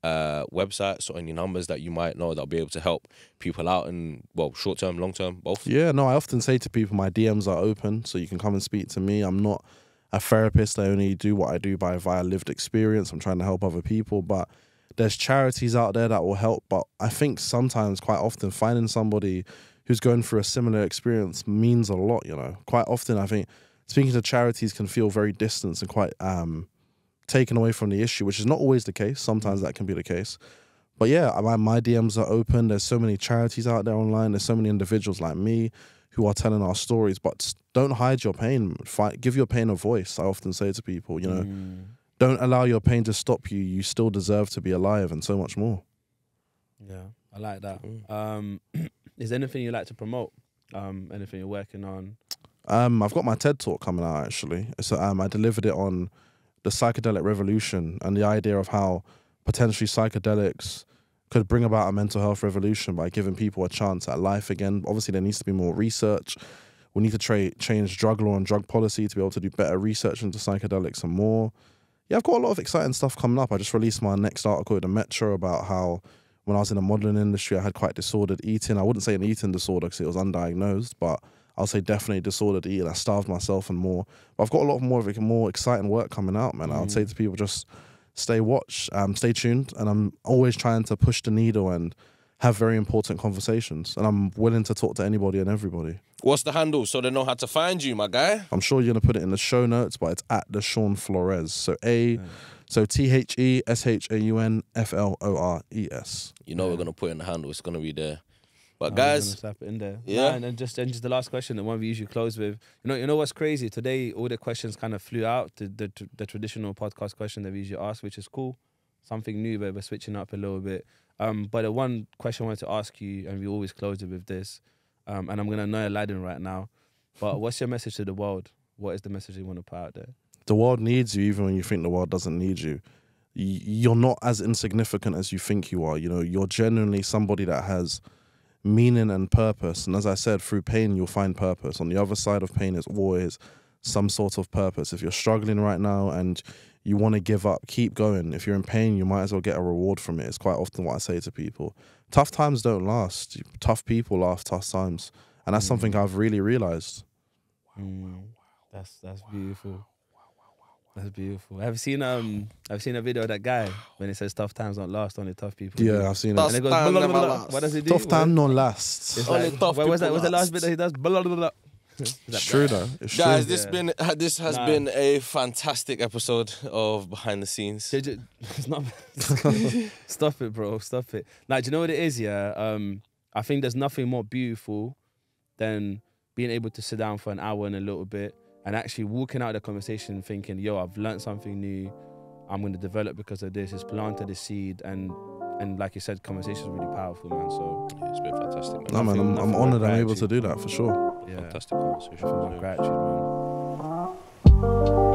S3: websites or any numbers that you might know that'll be able to help people out in, well, short term, long term, both?
S2: Yeah, no, I often say to people, my DMs are open, so you can come and speak to me. I'm not a therapist. I only do what I do via lived experience. I'm trying to help other people, but there's charities out there that will help. But I think sometimes, quite often, finding somebody who's going through a similar experience means a lot, you know. Quite often, I think speaking to charities can feel very distant and quite taken away from the issue, which is not always the case. Sometimes that can be the case. But yeah, my DMs are open. There's so many charities out there online. There's so many individuals like me who are telling our stories. But don't hide your pain. Give your pain a voice. I often say to people, you know, don't allow your pain to stop you. You still deserve to be alive, and so much more.
S1: Yeah, I like that. Is there anything you like to promote? Anything you're working on?
S2: I've got my TED Talk coming out, actually. So I delivered it on the psychedelic revolution and the idea of how potentially psychedelics could bring about a mental health revolution by giving people a chance at life again. Obviously, there needs to be more research. We need to change drug law and drug policy to be able to do better research into psychedelics and more. Yeah, I've got a lot of exciting stuff coming up. I just released my next article in the Metro about how when I was in the modelling industry, I had quite disordered eating. I wouldn't say an eating disorder because it was undiagnosed, but I'll say definitely disordered eating. I starved myself and more. But I've got a lot of more exciting work coming out, man. I would say to people, just stay tuned. And I'm always trying to push the needle and have very important conversations. And I'm willing to talk to anybody and everybody.
S3: What's the handle so they know how to find you, my guy?
S2: I'm sure you're going to put it in the show notes, but it's at the Shaun Flores. So TheShaunFlores.
S3: You know we're going to put in the handle. It's going to be there. But
S1: I'm
S3: guys,
S1: gonna slap it in there.
S3: Yeah.
S1: And then just the last question, the one we usually close with. You know what's crazy? Today, all the questions kind of flew out. The traditional podcast question that we usually ask, which is cool. Something new, but we're switching up a little bit. But the one question I wanted to ask you, and we always close it with this, and I'm going to annoy Aladdin right now, but what's your message to the world? What is the message you want to put out there?
S2: The world needs you even when you think the world doesn't need you. You're not as insignificant as you think you are. You know, you're genuinely somebody that has meaning and purpose. And as I said, through pain, you'll find purpose. On the other side of pain is always some sort of purpose. If you're struggling right now and you want to give up, keep going. If you're in pain, you might as well get a reward from it. It's quite often what I say to people. Tough times don't last. Tough people last tough times. And that's something I've really realized.
S1: That's beautiful. That's beautiful. Have you seen a video of that guy when it says tough times don't last, only tough people?
S2: Yeah, I've seen it.
S3: Tough
S1: And it goes,
S3: time
S1: blah, blah,
S3: never
S1: blah, blah.
S3: lasts.
S1: What does it do?
S2: Tough time don't last.
S1: It's
S3: Only
S1: like,
S3: tough
S1: what was that?
S3: people
S1: Was the last
S3: last.
S1: bit that he does? Blah, blah, blah, blah.
S2: It's true though. It's
S3: Guys,
S2: true.
S3: this has been a fantastic episode of Behind the Scenes.
S1: It's not. Stop it, bro. Stop it. Now, do you know what it is? Yeah. I think there's nothing more beautiful than being able to sit down for an hour and a little bit and actually walking out of the conversation thinking, yo, I've learned something new. I'm going to develop because of this. It's planted a seed. And like you said, conversation is really powerful, man. So
S3: Yeah, it's been fantastic, man.
S2: No, man, I'm
S1: nothing
S2: honoured
S1: but
S2: I'm able to
S1: gratitude.
S2: do that for sure.
S1: yeah,
S3: Fantastic conversation.
S1: nothing but gratitude, man.